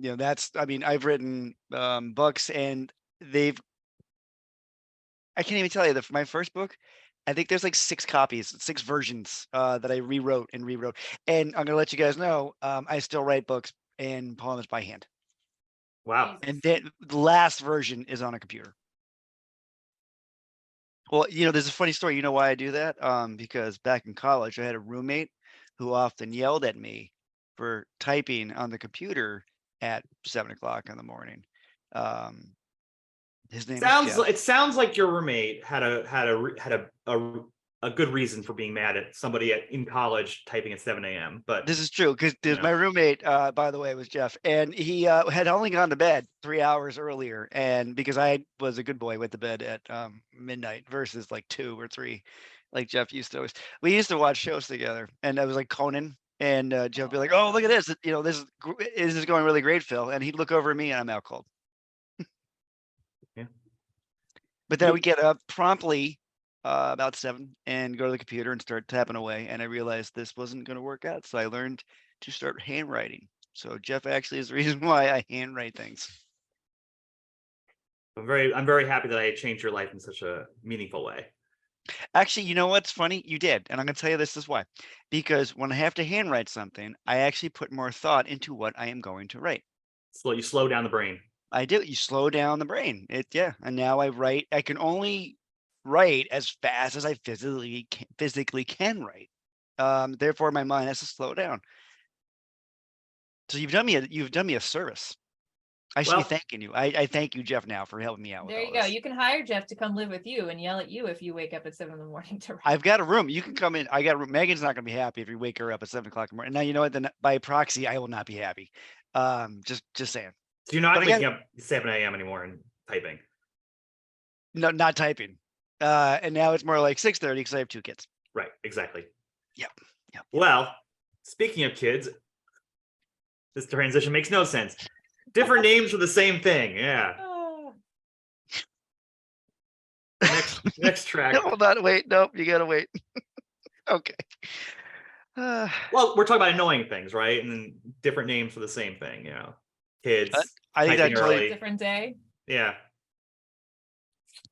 I've written books and I can't even tell you my first book, I think there's like 6 versions that I rewrote. And I'm going to let you guys know, I still write books and poems by hand. Wow. And then the last version is on a computer. Well, there's a funny story. You know why I do that? Because back in college, I had a roommate who often yelled at me for typing on the computer at 7:00 in the morning. His name is Jeff. It sounds like your roommate had a a good reason for being mad at somebody in college typing at 7 a.m. But This is true because you know. my roommate, by the way, was Jeff, and he had only gone to bed 3 hours earlier, and because I was a good boy, went to bed at midnight versus like 2 or 3, like Jeff used to always. We used to watch shows together, and I was like Conan, and Jeff would be like, "Oh, look at this! You know, this is going really great, Phil," and he'd look over at me, and I'm out cold. Yeah. But then I would get up promptly about 7 and go to the computer and start tapping away. And I realized this wasn't going to work out. So I learned to start handwriting. So Jeff actually is the reason why I handwrite things. I'm very happy that I changed your life in such a meaningful way. Actually, you know what's funny? You did. And I'm going to tell you this is why. Because when I have to handwrite something, I actually put more thought into what I am going to write. You slow down the brain. I do. You slow down the brain. Yeah. And now I write. I can only write as fast as I physically can write. Therefore, my mind has to slow down. So you've done me a service. I should be thanking you. I thank you, Jeff, now for helping me out. There you go. You can hire Jeff to come live with you and yell at you if you wake up at 7 a.m. to write. I've got a room. You can come in. I got a room. Megan's not going to be happy if you wake her up at 7 o'clock in the morning. Now you know what? Then by proxy, I will not be happy. Just saying. So you're not waking up 7 a.m. anymore and typing. No, not typing. And now it's more like 6:30 because I have 2 kids. Right. Exactly. Yep. Well, speaking of kids, this transition makes no sense. Different names for the same thing. Yeah. Next track. Hold on. Wait. Nope. You got to wait. Okay. Well, we're talking about annoying things, right? And then different names for the same thing, you know. Kids. I think typing that's early. Different day. Yeah.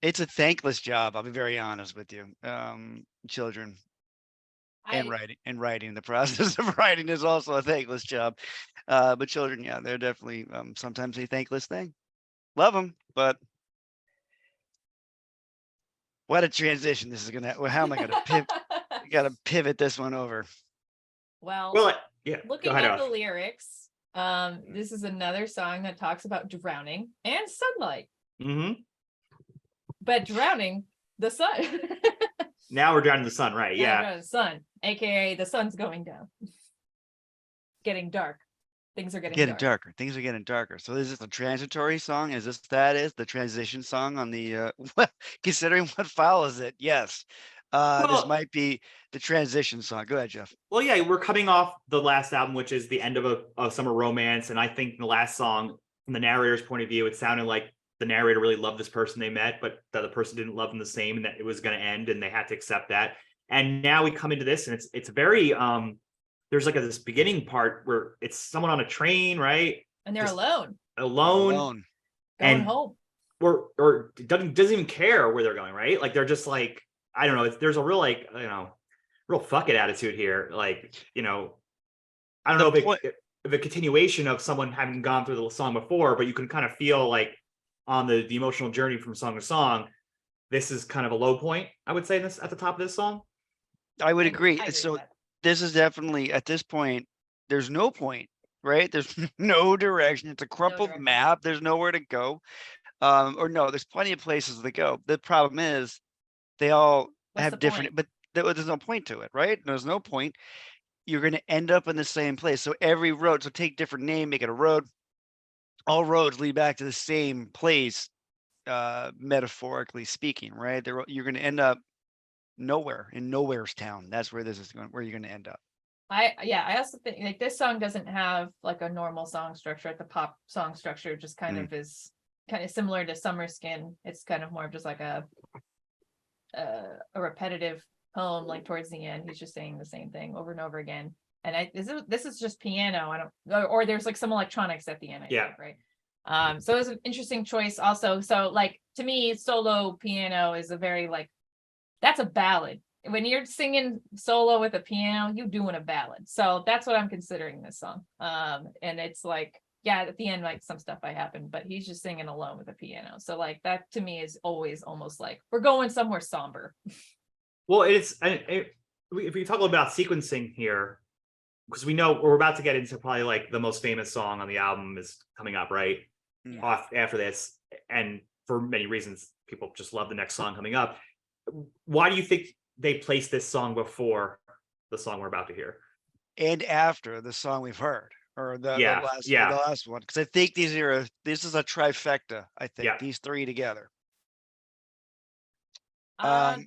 It's a thankless job. I'll be very honest with you. Children and writing. The process of writing is also a thankless job. But children, yeah, they're definitely sometimes a thankless thing. Love them, but what a transition this is gonna. How am I gonna pivot? Got to pivot this one over. Well, yeah. Looking at the lyrics, this is another song that talks about drowning and sunlight. Mm-hmm. But drowning the sun. Now we're drowning the sun, right? Yeah. The sun, aka the sun's going down. Getting dark. Things are getting darker. Things are getting darker. So is this a transitory song? Is the transition song on the considering what follows it? Yes. This might be the transition song. Go ahead, Jeff. Well, yeah, we're coming off the last album, which is the end of a summer romance. And I think the last song, from the narrator's point of view, it sounded like the narrator really loved this person they met, but the other person didn't love them the same, and that it was going to end, and they had to accept that. And now we come into this, and it's very there's like this beginning part where it's someone on a train, right? And they're alone going home, or doesn't even care where they're going, right? Like they're just like, I don't know. There's a real real fuck it attitude here. Like, you know, I don't know if a continuation of someone having gone through the song before, but you can kind of feel like on the emotional journey from song to song, this is kind of a low point, I would say, at the top of this song. I would agree. So this is definitely, at this point, there's no point, right? There's no direction. It's a crumpled map. There's nowhere to go. Or no, there's plenty of places to go. The problem is they all have different, but there's no point to it, right? There's no point. You're going to end up in the same place. So every road, so take different name, make it a road. All roads lead back to the same place, metaphorically speaking, right? You're going to end up nowhere in nowhere's town. That's where this is going, where you're going to end up. I also think like this song doesn't have like a normal song structure. The pop song structure just kind of is kind of similar to Summer Skin. It's kind of more of just like a repetitive poem, like towards the end he's just saying the same thing over and over again. And this is just piano. Or there's like some electronics at the end, I think, right? So it was an interesting choice also. So like to me, solo piano is a very like, that's a ballad. When you're singing solo with a piano, you're doing a ballad. So that's what I'm considering this song. And it's like, yeah, at the end, like some stuff might happen, but he's just singing alone with a piano. So like that to me is always almost like we're going somewhere somber. Well, if we talk about sequencing here, because we know we're about to get into probably like the most famous song on the album is coming up, right? Yeah. Off after this, and for many reasons, people just love the next song coming up. Why do you think they placed this song before the song we're about to hear. And after the song we've heard, or the Yeah, last yeah. the last one, because I think this is a trifecta. I think Yeah. these three together. Uh,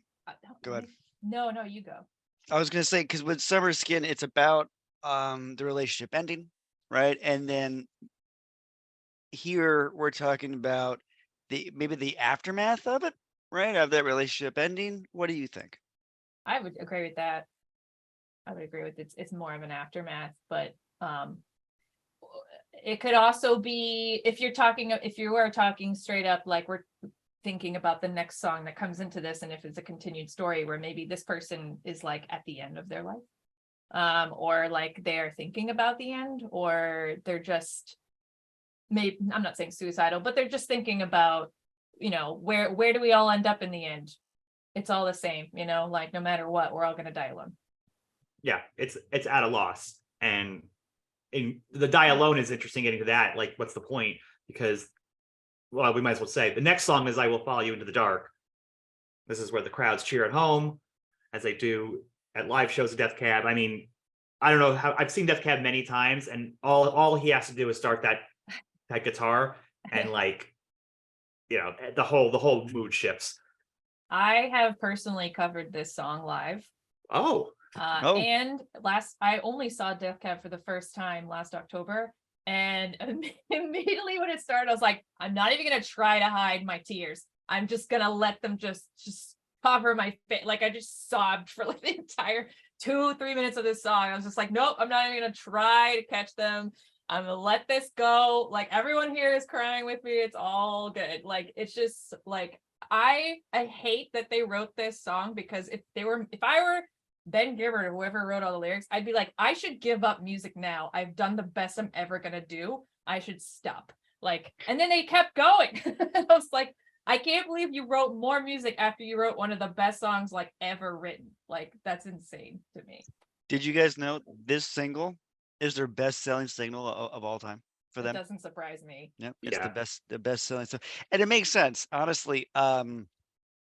Go ahead. No, you go. I was gonna say, because with Summer Skin, it's about the relationship ending, right? And then here we're talking about maybe the aftermath of it, right? Of that relationship ending. What do you think? I would agree with that. I would agree with it's more of an aftermath, but it could also be if you are talking straight up, like we're thinking about the next song that comes into this, and if it's a continued story where maybe this person is like at the end of their life, or like they're thinking about the end, or they're just maybe, I'm not saying suicidal, but they're just thinking about, where do we all end up in the end? It's all the same, like no matter what, we're all going to die alone. Yeah, it's at a loss. And the die alone is interesting getting to that. Like, what's the point? Because, well, we might as well say the next song is I Will Follow You Into the Dark. This is where the crowds cheer at home, as they do at live shows of Death Cab. I mean, I don't know how I've seen Death Cab many times, and all he has to do is start that guitar, and like, the whole mood shifts. I have personally covered this song live. Oh. And I only saw Death Cab for the first time last October, and immediately when it started, I was like, I'm not even gonna try to hide my tears. I'm just gonna let them just cover my face. Like I just sobbed for like the entire 2-3 minutes of this song. I was just like, nope, I'm not even gonna try to catch them. I'm gonna let this go. Like everyone here is crying with me. It's all good. Like it's just like I hate that they wrote this song, because if I were Ben Gibbard or whoever wrote all the lyrics, I'd be like, I should give up music now. I've done the best I'm ever gonna do. I should stop. Like, and then they kept going. I was like, I can't believe you wrote more music after you wrote one of the best songs like ever written. Like, that's insane to me. Did you guys know this single is their best-selling single of all time for them? It doesn't surprise me. Yep, it's Yeah. the best-selling stuff, and it makes sense, honestly.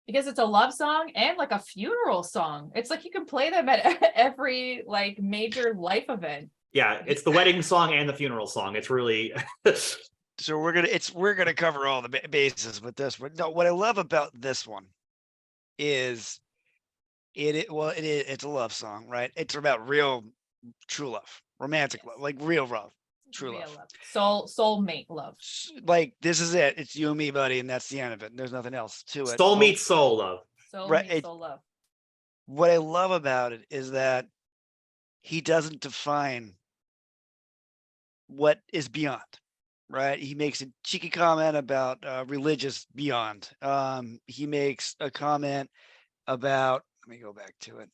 Because it's a love song and like a funeral song. It's like you can play them at every like major life event. Yeah, it's the wedding song and the funeral song. It's really So we're gonna cover all the bases with this one. No, what I love about this one is it's a love song, right? It's about real, true love, romantic love, like real love, true Real love. Soulmate love. Like this is it. It's you and me, buddy, and that's the end of it. There's nothing else to it. soul meets soul love. Soulmate, soul love. What I love about it is that he doesn't define what is beyond, right? He makes a cheeky comment about religious beyond. He makes a comment about, let me go back to it.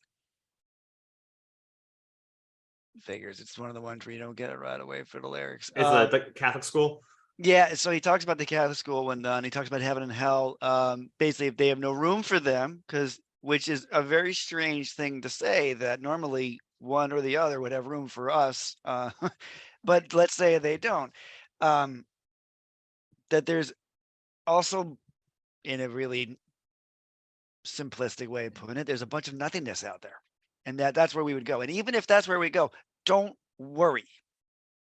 Figures it's one of the ones where you don't get it right away for the lyrics. Is the Catholic school? Yeah, so he talks about the Catholic school when done. He talks about heaven and hell. Basically, if they have no room for them, which is a very strange thing to say, that normally one or the other would have room for us. But let's say they don't. That there's also, in a really simplistic way of putting it, there's a bunch of nothingness out there, and that's where we would go. And even if that's where we go, don't worry,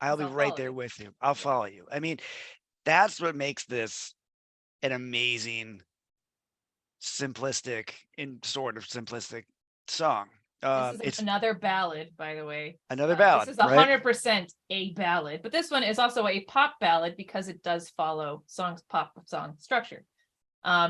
I'll be right there with you. I'll follow you. I mean, that's what makes this an amazing, simplistic song. This is It's another ballad, by the way. another ballad. This is 100% a ballad, but this one is also a pop ballad because it does follow pop song structure,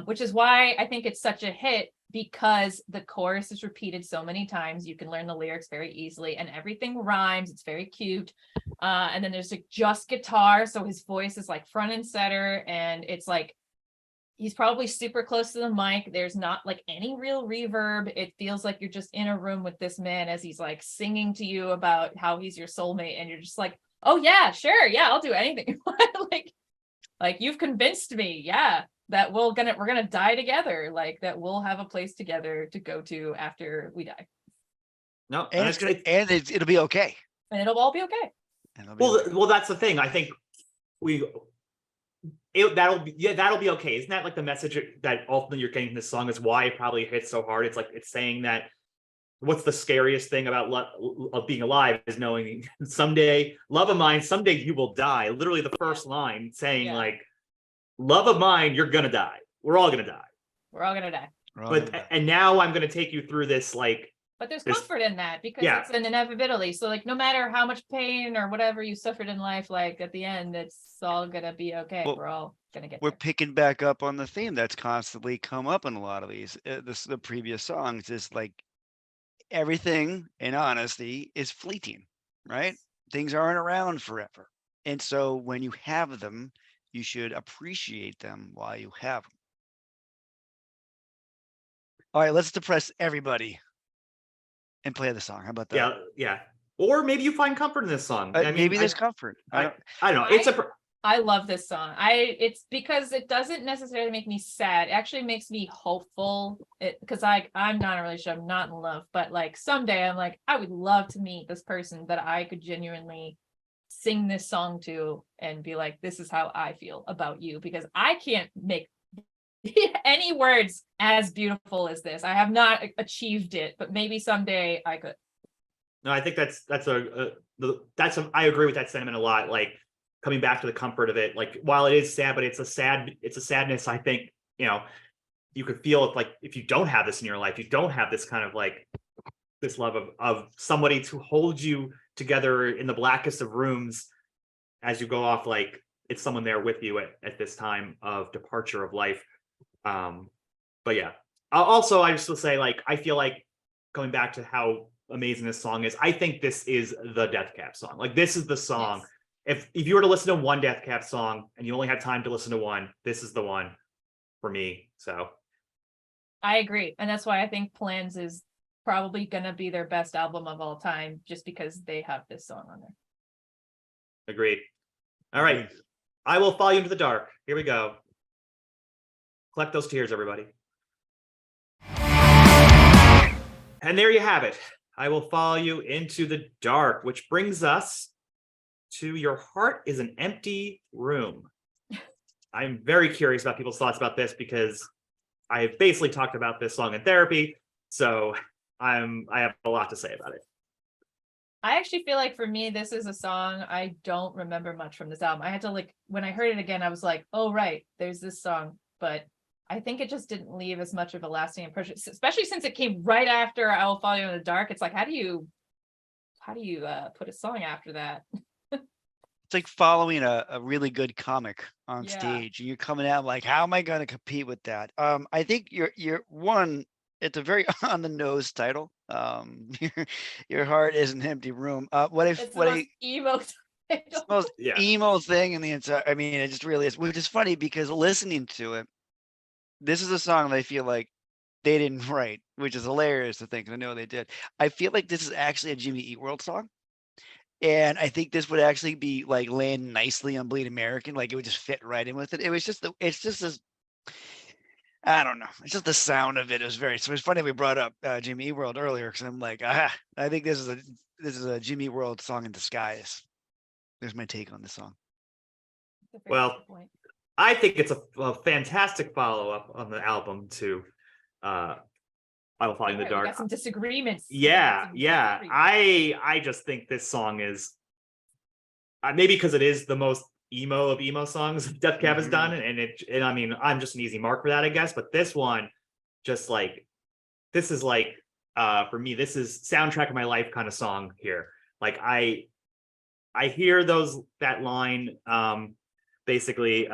which is why I think it's such a hit, because the chorus is repeated so many times. You can learn the lyrics very easily, and everything rhymes. It's very cute. And then there's like just guitar, so his voice is like front and center, and it's like he's probably super close to the mic. There's not like any real reverb. It feels like you're just in a room with this man as he's like singing to you about how he's your soulmate, and you're just like, oh yeah, sure, yeah, I'll do anything. like you've convinced me, yeah, that we're gonna die together, like that we'll have a place together to go to after we die. No, and it'll be okay. And it'll all be okay. Well, that's the thing. I think that'll be okay. Isn't that like the message that ultimately you're getting from this song is why it probably hits so hard? It's like it's saying that what's the scariest thing about of being alive is knowing someday, love of mine, someday you will die. Literally the first line saying like, love of mine, you're gonna die. We're all gonna die. We're all gonna die. And now I'm gonna take you through this But there's comfort in that because Yeah. it's an inevitability. So like no matter how much pain or whatever you suffered in life, like at the end, it's all gonna be okay. Well, We're all gonna get We're there. picking back up on the theme that's constantly come up in a lot of these. The previous songs is like everything in honesty is fleeting, right? Things aren't around forever. And so when you have them, you should appreciate them while you have them. All right, let's depress everybody and play the song. How about that? Yeah. Or maybe you find comfort in this song. I mean, Maybe there's comfort. I don't know. It's I love this song. It's because it doesn't necessarily make me sad. It actually makes me hopeful. Because I'm not in a relationship, I'm not in love, but like someday I'm like, I would love to meet this person that I could genuinely sing this song to and be like, this is how I feel about you, because I can't make any words as beautiful as this. I have not achieved it, but maybe someday I could. No, I think that's I agree with that sentiment a lot. Like coming back to the comfort of it, like while it is sad, but it's a sadness. I think, you could feel if you don't have this in your life, you don't have this kind of like this love of somebody to hold you together in the blackest of rooms as you go off, like it's someone there with you at this time of departure of life. But yeah, also I just will say, like, I feel like going back to how amazing this song is, I think this is the Death Cab song. Like this is the song. Yes. If you were to listen to one Death Cab song and you only had time to listen to one, this is the one for me. So I agree. And that's why I think Plans is probably gonna be their best album of all time, just because they have this song on there. Agreed. All right. I Will Follow You Into the Dark. Here we go. Collect those tears, everybody. And there you have it. I Will Follow You Into the Dark, which brings us to Your Heart is an Empty Room. I'm very curious about people's thoughts about this because I've basically talked about this song in therapy. So I have a lot to say about it. I actually feel like for me, this is a song I don't remember much from this album. I had to when I heard it again, I was like, oh, right, there's this song. But I think it just didn't leave as much of a lasting impression, especially since it came right after I Will Follow You in the Dark. It's like, how do you put a song after that? It's like following a really good comic on stage, and you're coming out like, how am I going to compete with that? I think you're one. It's a very on the nose title. Your heart is an empty room. It's the most emo title. Most emo thing in the entire. I mean, it just really is, which is funny because listening to it, this is a song that I feel like they didn't write, which is hilarious to think. I know they did. I feel like this is actually a Jimmy Eat World song. And I think this would actually be like land nicely on Bleed American. Like it would just fit right in with it. It's just this, I don't know. It's just the sound of it. It was very, so it's funny we brought up Jimmy Eat World earlier. Cause I'm like, I think this is a Jimmy Eat World song in disguise. There's my take on the song. Well, I think it's a fantastic follow-up on the album to I Will Follow You in the Dark. We got some disagreements. Yeah. I just think this song is maybe because it is the most emo of emo songs Death Cab has done, and I mean, I'm just an easy mark for that, I guess. But this one, just like this is like for me, this is soundtrack of my life kind of song here. Like I hear that line basically.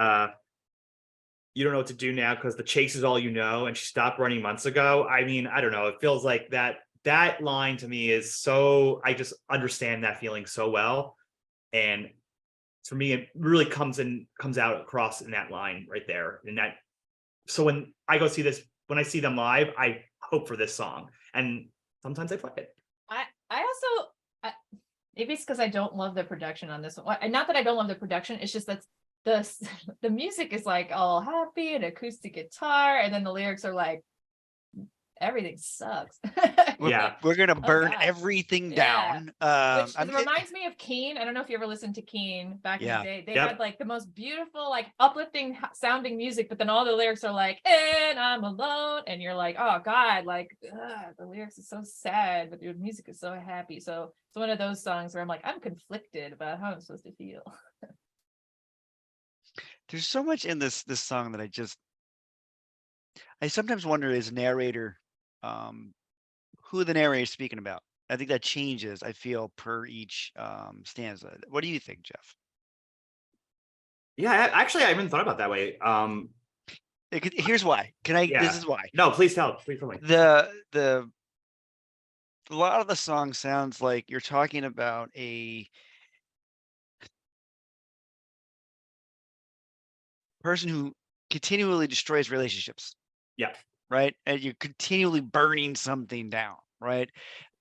You don't know what to do now because the chase is all you know, and she stopped running months ago. I mean, I don't know. It feels like that line to me is so, I just understand that feeling so well. And for me, it really comes out across in that line right there. And that, so when I go see this, when I see them live, I hope for this song. And sometimes I play it. I also, maybe it's because I don't love the production on this one. And not that I don't love the production, it's just that the music is like all happy and acoustic guitar, and then the lyrics are like everything sucks. Yeah. We're gonna Oh, burn God. everything Yeah. down. Which it reminds me of Keen. I don't know if you ever listened to Keen back in Yeah. the day. They Yep. had like the most beautiful, like uplifting sounding music, but then all the lyrics are like, and I'm alone. And you're like, oh God, like the lyrics are so sad, but the music is so happy. So it's one of those songs where I'm like, I'm conflicted about how I'm supposed to feel. There's so much in this song that I sometimes wonder as a narrator, who the narrator is speaking about. I think that changes, I feel, per each stanza. What do you think, Jeff? Yeah, actually, I haven't thought about that way. Here's why. This Yeah. is why. No, please tell me. A lot of the song sounds like you're talking about a person who continually destroys relationships. Yeah. Right. And you're continually burning something down. Right.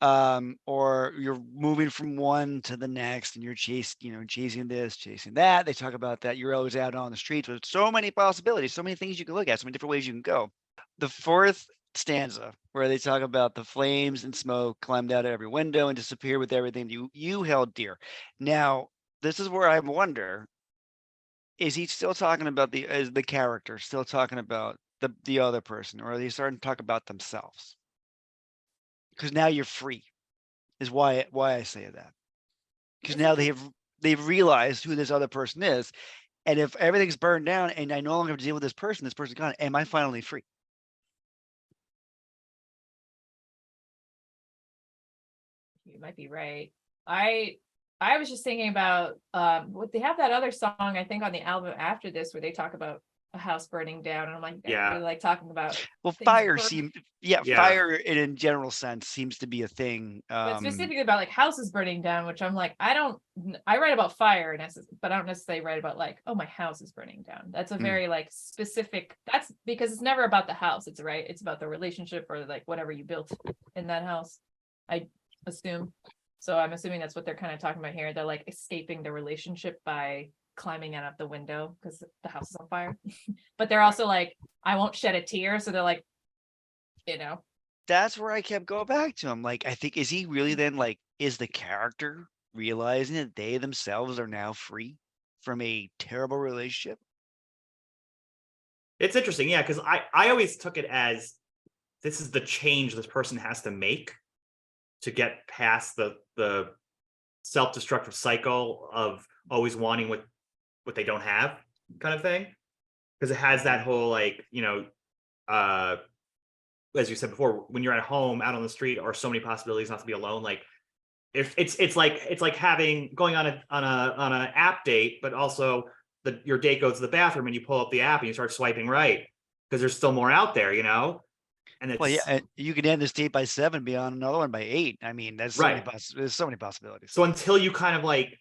Or you're moving from one to the next and you're chasing this, chasing that. They talk about that. You're always out on the streets with so many possibilities, so many things you can look at, so many different ways you can go. The fourth stanza where they talk about the flames and smoke climbed out of every window and disappear with everything you held dear. Now, this is where I wonder, is he still talking about is the character still talking about the other person, or are they starting to talk about themselves? Because now you're free, is why I say that. Because now they've realized who this other person is, and if everything's burned down and I no longer have to deal with this person's gone, am I finally free? You might be right. I was just thinking about what they have that other song, I think, on the album after this where they talk about a house burning down, and I'm like, I Yeah. really like talking about Well, things fire burn- Yeah. fire in general sense seems to be a thing. but specifically about like houses burning down, which I'm like, I write about fire but I don't necessarily write about like, oh, my house is burning down. That's a very like specific, that's because it's never about the house, it's about the relationship or like whatever you built in that house, I assume. So I'm assuming that's what they're kind of talking about here. They're like escaping the relationship by climbing out of the window because the house is on fire. But they're also like, I won't shed a tear. So they're like, that's where I kept going back to him. Like, I think, is he really then like, is the character realizing that they themselves are now free from a terrible relationship? It's interesting, yeah, because I always took it as this is the change this person has to make to get past the self-destructive cycle of always wanting what they don't have, kind of thing. Because it has that whole like, as you said before, when you're at home out on the street are so many possibilities not to be alone. Like if it's like going on an app date, but also your date goes to the bathroom and you pull up the app and you start swiping right because there's still more out there, And it's Well, yeah, you could end this date by 7, be on another one by 8. I mean, there's so many possibilities. So until you kind of like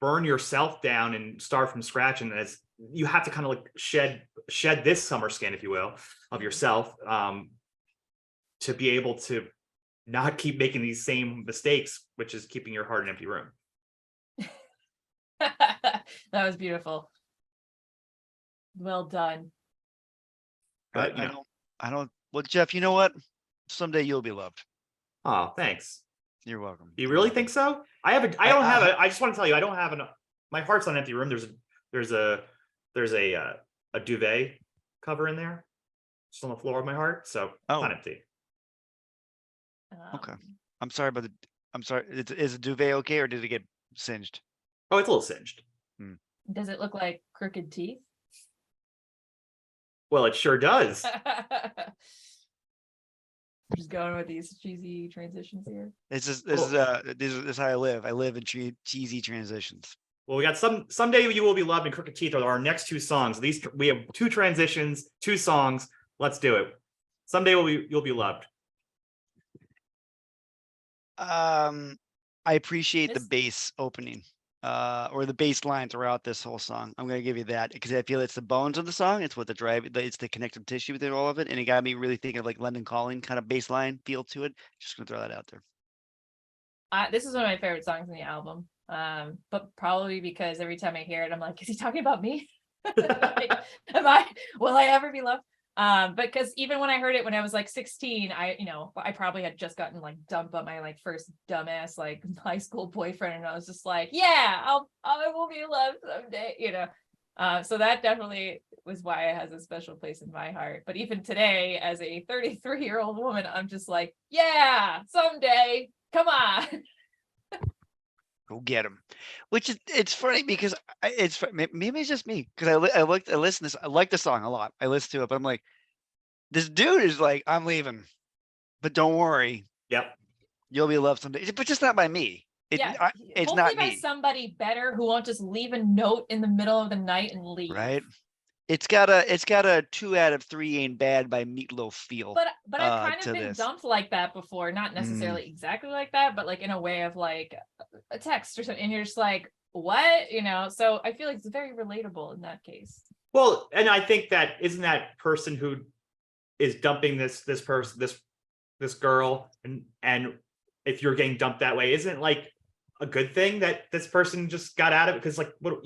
burn yourself down and start from scratch, and as you have to kind of like shed this summer skin, if you will, of yourself, to be able to not keep making these same mistakes, which is keeping your heart an empty room. that was beautiful. Well done. But, I don't. Well, Jeff, you know what? Someday you'll be loved. Oh, thanks. You're welcome. Do you really think so? I just want to tell you, I don't have my heart's on an empty room. There's a duvet cover in there, just on the floor of my heart. So it's not empty. Okay. I'm sorry about I'm sorry. Is a duvet okay, or did it get singed? Oh, it's a little singed. Does it look like crooked teeth? Well, it sure does. Just going with these cheesy transitions here. This is how I live. I live in cheesy transitions. Well, we got Someday You Will Be Loved and Crooked Teeth are our next 2 songs. We have 2 transitions, 2 songs. Let's do it. Someday You'll Be Loved. I appreciate the bass opening, or the bass line throughout this whole song. I'm going to give you that because I feel it's the bones of the song. It's what it's the connective tissue within all of it. And it got me really thinking of like London Calling kind of bass line feel to it. Just going to throw that out there. This is one of my favorite songs in the album. But probably because every time I hear it, I'm like, is he talking about me? Like, will I ever be loved? But because even when I heard it when I was like 16, I probably had just gotten like dumped by my like first dumbass like high school boyfriend, and I was just like, yeah, I will be loved someday, so that definitely was why it has a special place in my heart. But even today, as a 33-year-old woman, I'm just like, yeah, someday, come on. Go get him. Which is, it's funny because maybe it's just me because I listen to this. I like the song a lot. I listen to it, but I'm like, this dude is like, I'm leaving, but don't worry, Yep. you'll be loved someday. But just not by me. It's Hopefully not by me, somebody better who won't just leave a note in the middle of the night and leave. right? It's got a 2 out of 3 ain't bad by Meatloaf feel. But I've kind to of been this. dumped like that before, not necessarily exactly like that, but like in a way of like a text or something, and you're just like, what, so I feel like it's very relatable in that case. Well, and I think that isn't that person who is dumping this person, this girl, and if you're getting dumped that way, isn't it like a good thing that this person just got out of it? Because like, what,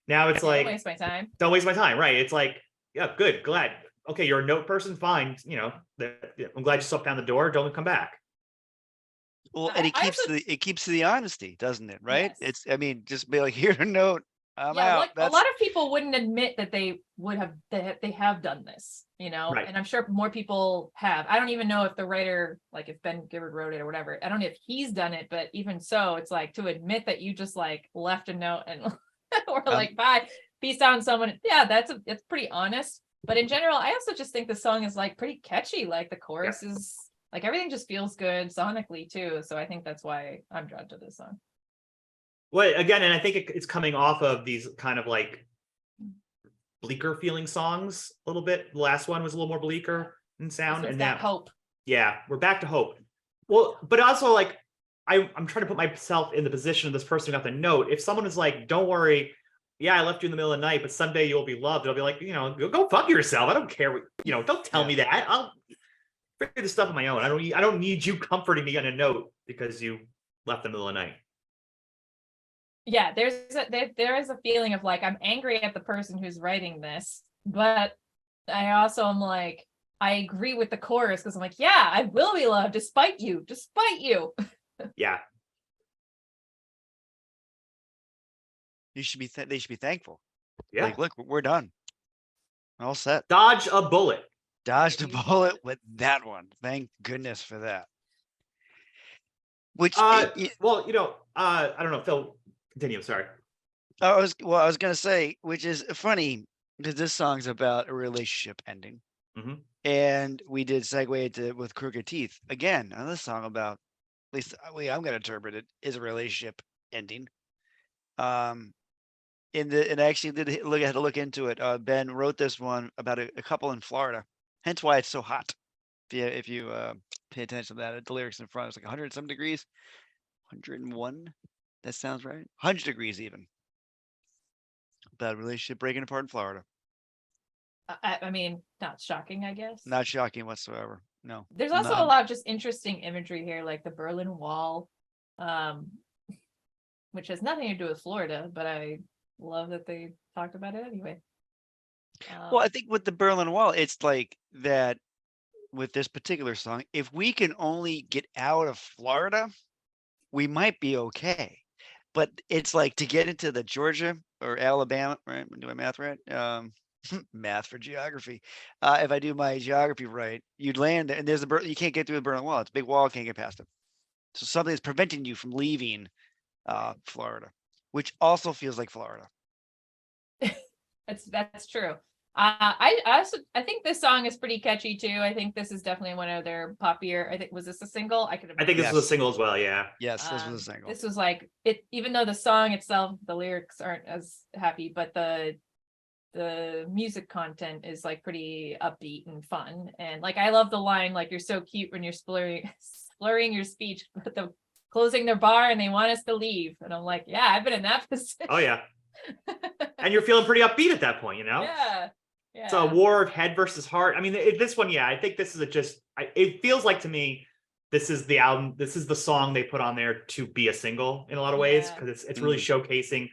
now it's like, Don't waste my time. Don't waste my time, right? It's like, yeah, good, glad. Okay, you're a note person, fine. I'm glad you slept down the door. Don't come back. Well, and it keeps the honesty, doesn't it? Right? Yes. It's just be like, here's a note. I'm yeah, out. a lot of people wouldn't admit that they would have that they have done this, Right. and I'm sure more people have. I don't even know if the writer, like if Ben Gibbard wrote it or whatever, I don't know if he's done it, but even so, it's like to admit that you just like left a note and or like bye, peace out on someone. Yeah, it's pretty honest. But in general, I also just think the song is like pretty catchy. Like the chorus is like everything just feels good sonically too. So I think that's why I'm drawn to this song. Well, again, and I think it's coming off of these kind of like bleaker feeling songs a little bit. The last one was a little more bleaker in sound, and that hope. Yeah, we're back to hope. Well, but also like I'm trying to put myself in the position of this person who got the note. If someone is like, "Don't worry, yeah, I left you in the middle of the night, but someday you'll be loved," I'll be like, go fuck yourself. I don't care. Don't tell me that. I'll figure this stuff on my own. I don't need you comforting me on a note because you left in the middle of the night. Yeah, there is a feeling of like I'm angry at the person who's writing this, but I also am like I agree with the chorus because I'm like, yeah, I will be loved despite you. Yeah. They should be thankful. Yeah. Like, look, we're done. All set. Dodge a bullet. Dodged a bullet with that one. Thank goodness for that. Which well, I don't know, Phil. Continue. Sorry. I was gonna say, which is funny because this song's about a relationship ending, and we did segue it with Crooked Teeth again. Another song about, at least the way I'm gonna interpret it, is a relationship ending. And I actually had to look into it. Ben wrote this one about a couple in Florida, hence why it's so hot. If you pay attention to that, the lyrics in front, it's like 100 some degrees, 101. That sounds right. 100 degrees even. About a relationship breaking apart in Florida. I mean, not shocking, I guess. Not shocking whatsoever. No. There's also a lot of just interesting imagery here, like the Berlin Wall, which has nothing to do with Florida, but I love that they talked about it anyway. Well, I think with the Berlin Wall, it's like that with this particular song, if we can only get out of Florida, we might be okay. But it's like to get into the Georgia or Alabama, right? Do my math right? Math for geography. If I do my geography right, you'd land there, and there's you can't get through the Berlin Wall. It's a big wall, can't get past it. So something is preventing you from leaving Florida, which also feels like Florida. That's true. I think this song is pretty catchy too. I think this is definitely one of their poppier. I think, was this a single? I think this was a single as well. Yeah. Yes, this was a single. This was like it. Even though the song itself, the lyrics aren't as happy, but the music content is like pretty upbeat and fun. And like I love the line, like, "You're so cute when you're slurring your speech, but the closing their bar and they want us to leave." And I'm like, yeah, I've been in that position. Oh yeah. And you're feeling pretty upbeat at that point, Yeah. It's a war of head versus heart. I mean, this one, yeah, I think this is it feels like to me, this is the album, this is the song they put on there to be a single in a lot of ways, because it's really showcasing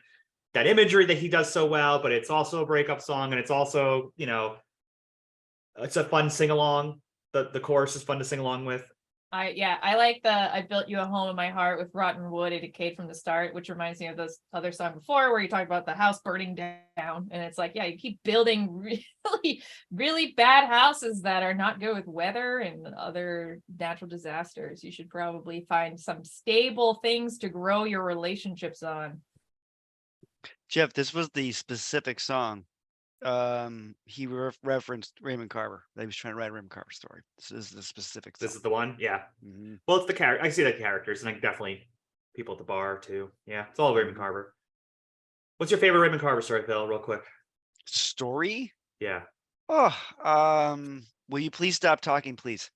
that imagery that he does so well, but it's also a breakup song, and it's also, It's a fun sing along. The chorus is fun to sing along with. I like the I built you a home in my heart with rotten wood. It decayed from the start, which reminds me of this other song before where you talked about the house burning down. And it's like, yeah, you keep building really, really bad houses that are not good with weather and other natural disasters. You should probably find some stable things to grow your relationships on. Jeff, this was the specific song. He referenced Raymond Carver. He was trying to write a Raymond Carver story. This is the specific song. This is the one. Yeah. Mhm. Well, it's the character. I see the characters, and like definitely people at the bar too. Yeah, it's all Raymond Carver. What's your favorite Raymond Carver story, Phil? Real quick. Story? Yeah. Oh, will you please stop talking, please?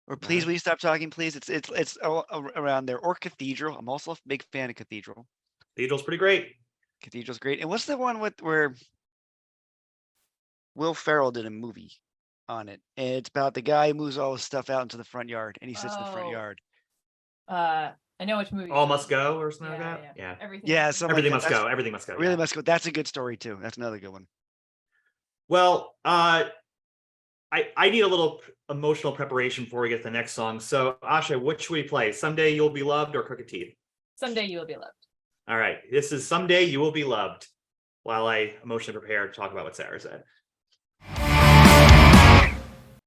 Or please, will you stop talking, please? It's around there. Or Cathedral. I'm also a big fan of Cathedral. Cathedral's pretty great. Cathedral's great. And what's the one with where Will Ferrell did a movie on it? And it's about the guy who moves all his stuff out into the front yard, and he sits in the front Oh. yard. I know which movie. All Must Go or something like that. Yeah. Everything. Yeah, something Everything like must that. go. Everything must go. Really Yeah. must go. That's a good story too. That's another good one. Well, I need a little emotional preparation before we get to the next song. So, Asha, which should we play? Someday You'll Be Loved or Crooked Teeth? Someday You Will Be Loved. All right. This is Someday You Will Be Loved, while I emotionally prepare to talk about what Sarah said.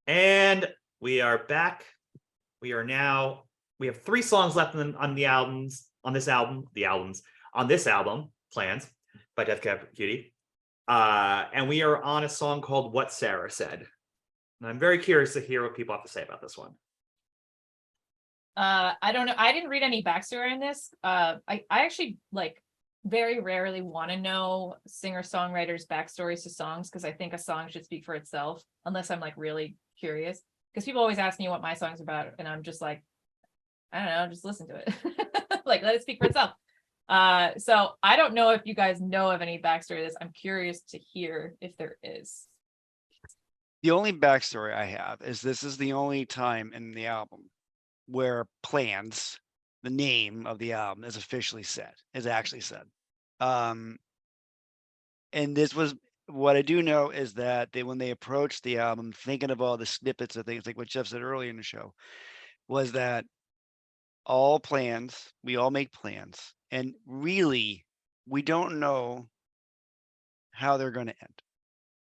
And we are back. We have 3 songs left on this album, Plans by Death Cab for Cutie. And we are on a song called What Sarah Said. And I'm very curious to hear what people have to say about this one. I don't know. I didn't read any backstory on this. I actually like very rarely want to know singer-songwriters' backstories to songs because I think a song should speak for itself, unless I'm like really curious. Because people always ask me what my song's about, and I'm just like, I don't know, just listen to it. Like, let it speak for itself. So I don't know if you guys know of any backstory to this. I'm curious to hear if there is. The only backstory I have is this is the only time in the album where Plans, the name of the album, is actually said. And this was what I do know is that when they approached the album, thinking of all the snippets of things, like what Jeff said earlier in the show, was that we all make plans, and really, we don't know how they're going to end.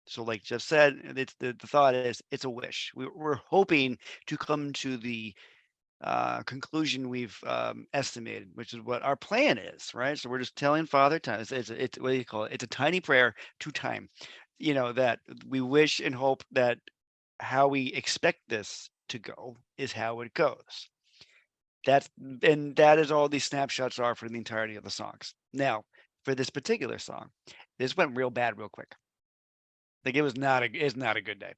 So, like Jeff said, it's the thought is it's a wish. We're hoping to come to the conclusion we've estimated, which is what our plan is, right? So we're just telling Father Time. It's what do you call it? It's a tiny prayer to time. That we wish and hope that how we expect this to go is how it goes. That is all these snapshots are for the entirety of the songs. Now, for this particular song, this went real bad real quick. Like it's not a good day.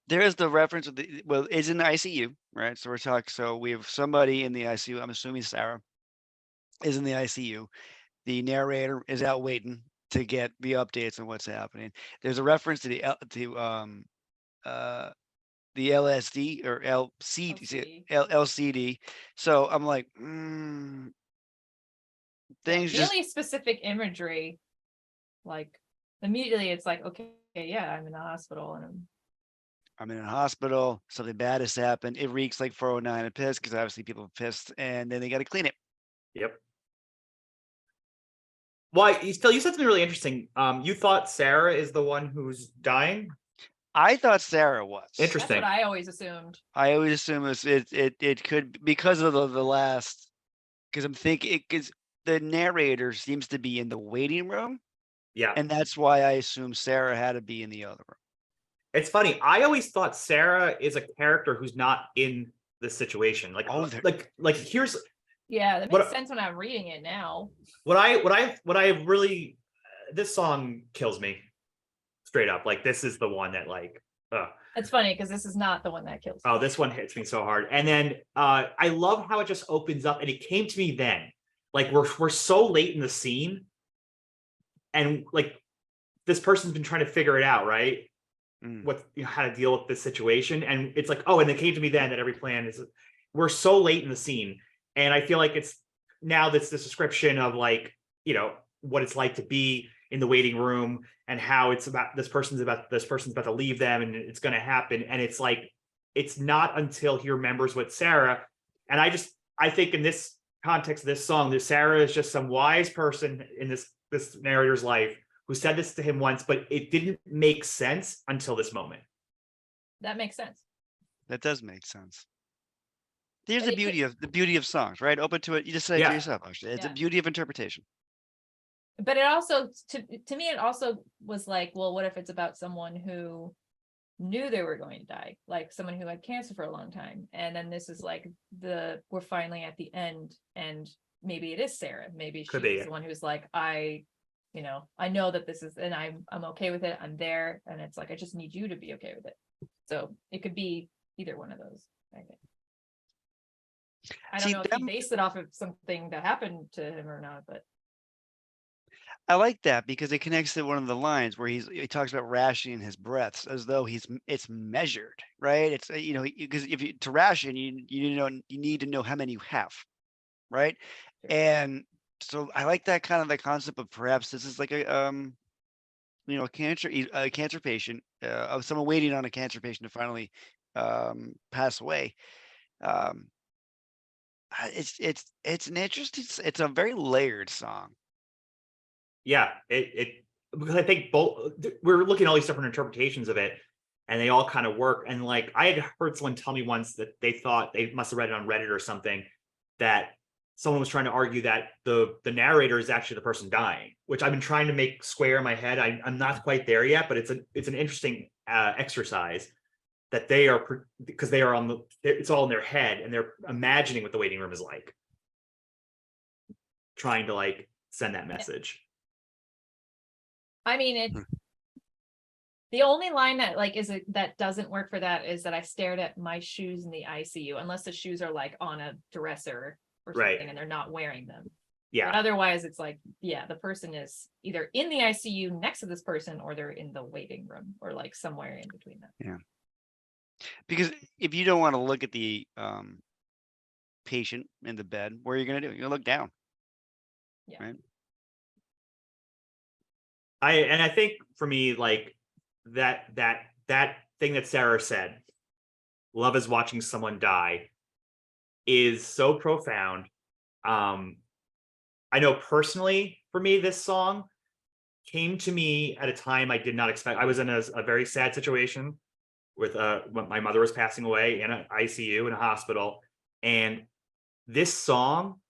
There is the reference of it's in the ICU, right? So we have somebody in the ICU. I'm assuming Sarah is in the ICU. The narrator is out waiting to get the updates on what's happening. There's a reference to the LSD or LCD. So I'm like, things just really specific imagery. Like immediately, it's like, okay, yeah, I'm in the hospital and I'm in a hospital. Something bad has happened. It reeks like 409 and piss because obviously people have pissed, and then they got to clean it. Yep. Well, Phil, you said something really interesting. You thought Sarah is the one who's dying? I thought Sarah was. Interesting. That's what I always assumed. I always assume it could, because of the last, because I'm thinking because the narrator seems to be in the waiting room. Yeah. And that's why I assume Sarah had to be in the other room. It's funny. I always thought Sarah is a character who's not in this situation. Like, here's. Yeah, that makes sense when I'm reading it now. What I really, this song kills me straight up. Like, this is the one that It's funny because this is not the one that kills me. Oh, this one hits me so hard. And then I love how it just opens up, and it came to me then. Like, we're so late in the scene, and like this person's been trying to figure it out, right? How to deal with this situation. And it's like, oh, and it came to me then that every plan is, we're so late in the scene. And I feel like it's now this description of like, what it's like to be in the waiting room, and how it's about this person's about to leave them, and it's going to happen. And it's like, it's not until he remembers what Sarah, and I think in this context of this song, that Sarah is just some wise person in this narrator's life who said this to him once, but it didn't make sense until this moment. That makes sense. That does make sense. Here's But the beauty of songs, right? Open to it. You just said it to yourself, actually. It's a Yeah. beauty of interpretation. But it also, to me, it also was like, well, what if it's about someone who knew they were going to die, like someone who had cancer for a long time, and then this is like we're finally at the end, and maybe it is Sarah, maybe she's the one who's like, I know that this is, and I'm okay with it, I'm there, and it's like, I just need you to be okay with it. So it could be either one of those, I think. I don't know if he based it off of something that happened to him or not, but I like that because it connects to one of the lines where he talks about rationing his breaths as though it's measured, right? It's because to ration, you need to know how many you have, right? Sure. And so I like that kind of the concept of perhaps this is like a cancer patient, of someone waiting on a cancer patient to finally pass away. It's an interesting, it's a very layered song. Yeah, because I think we're looking at all these different interpretations of it, and they all kind of work. And like, I had heard someone tell me once that they thought, they must have read it on Reddit or something, that someone was trying to argue that the narrator is actually the person dying, which I've been trying to make square in my head. I'm not quite there yet, but it's an interesting exercise that they are, because they are it's all in their head, and they're imagining what the waiting room is like, trying to like send that message. I mean, it's the only line that that doesn't work for that is that I stared at my shoes in the ICU, unless the shoes are like on a dresser or something, Right, and they're not wearing them. yeah. But otherwise, it's like, yeah, the person is either in the ICU next to this person, or they're in the waiting room, or like somewhere in between them. Yeah. Because if you don't want to look at the patient in the bed, what are you going to do? You're going to look down. Yeah. Right. I think for me, like that thing that Sarah said, love is watching someone die, is so profound. I know personally for me, this song came to me at a time I did not expect. I was in a very sad situation with when my mother was passing away in an ICU in a hospital, and this song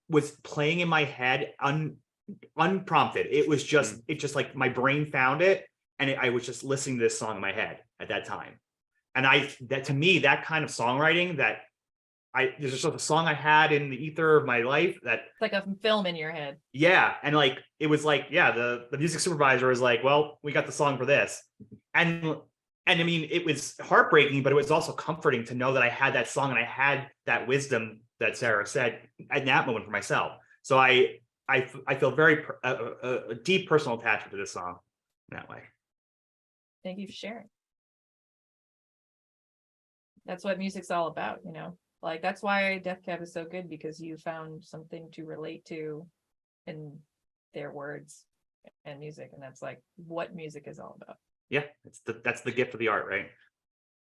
was playing in my head unprompted. It was just like my brain found it, and I was just listening to this song in my head at that time. And that to me, that kind of songwriting, there's just a song I had in the ether of my life that It's like a film in your head. Yeah, and like it was like, yeah, the music supervisor was like, well, we got the song for this. And I mean, it was heartbreaking, but it was also comforting to know that I had that song, and I had that wisdom that Sarah said at that moment for myself. So I feel very a deep personal attachment to this song in that way. Thank you for sharing. That's what music's all about, like that's why Death Cab is so good, because you found something to relate to in their words and music, and that's like what music is all about. Yeah, that's the gift of the art, right?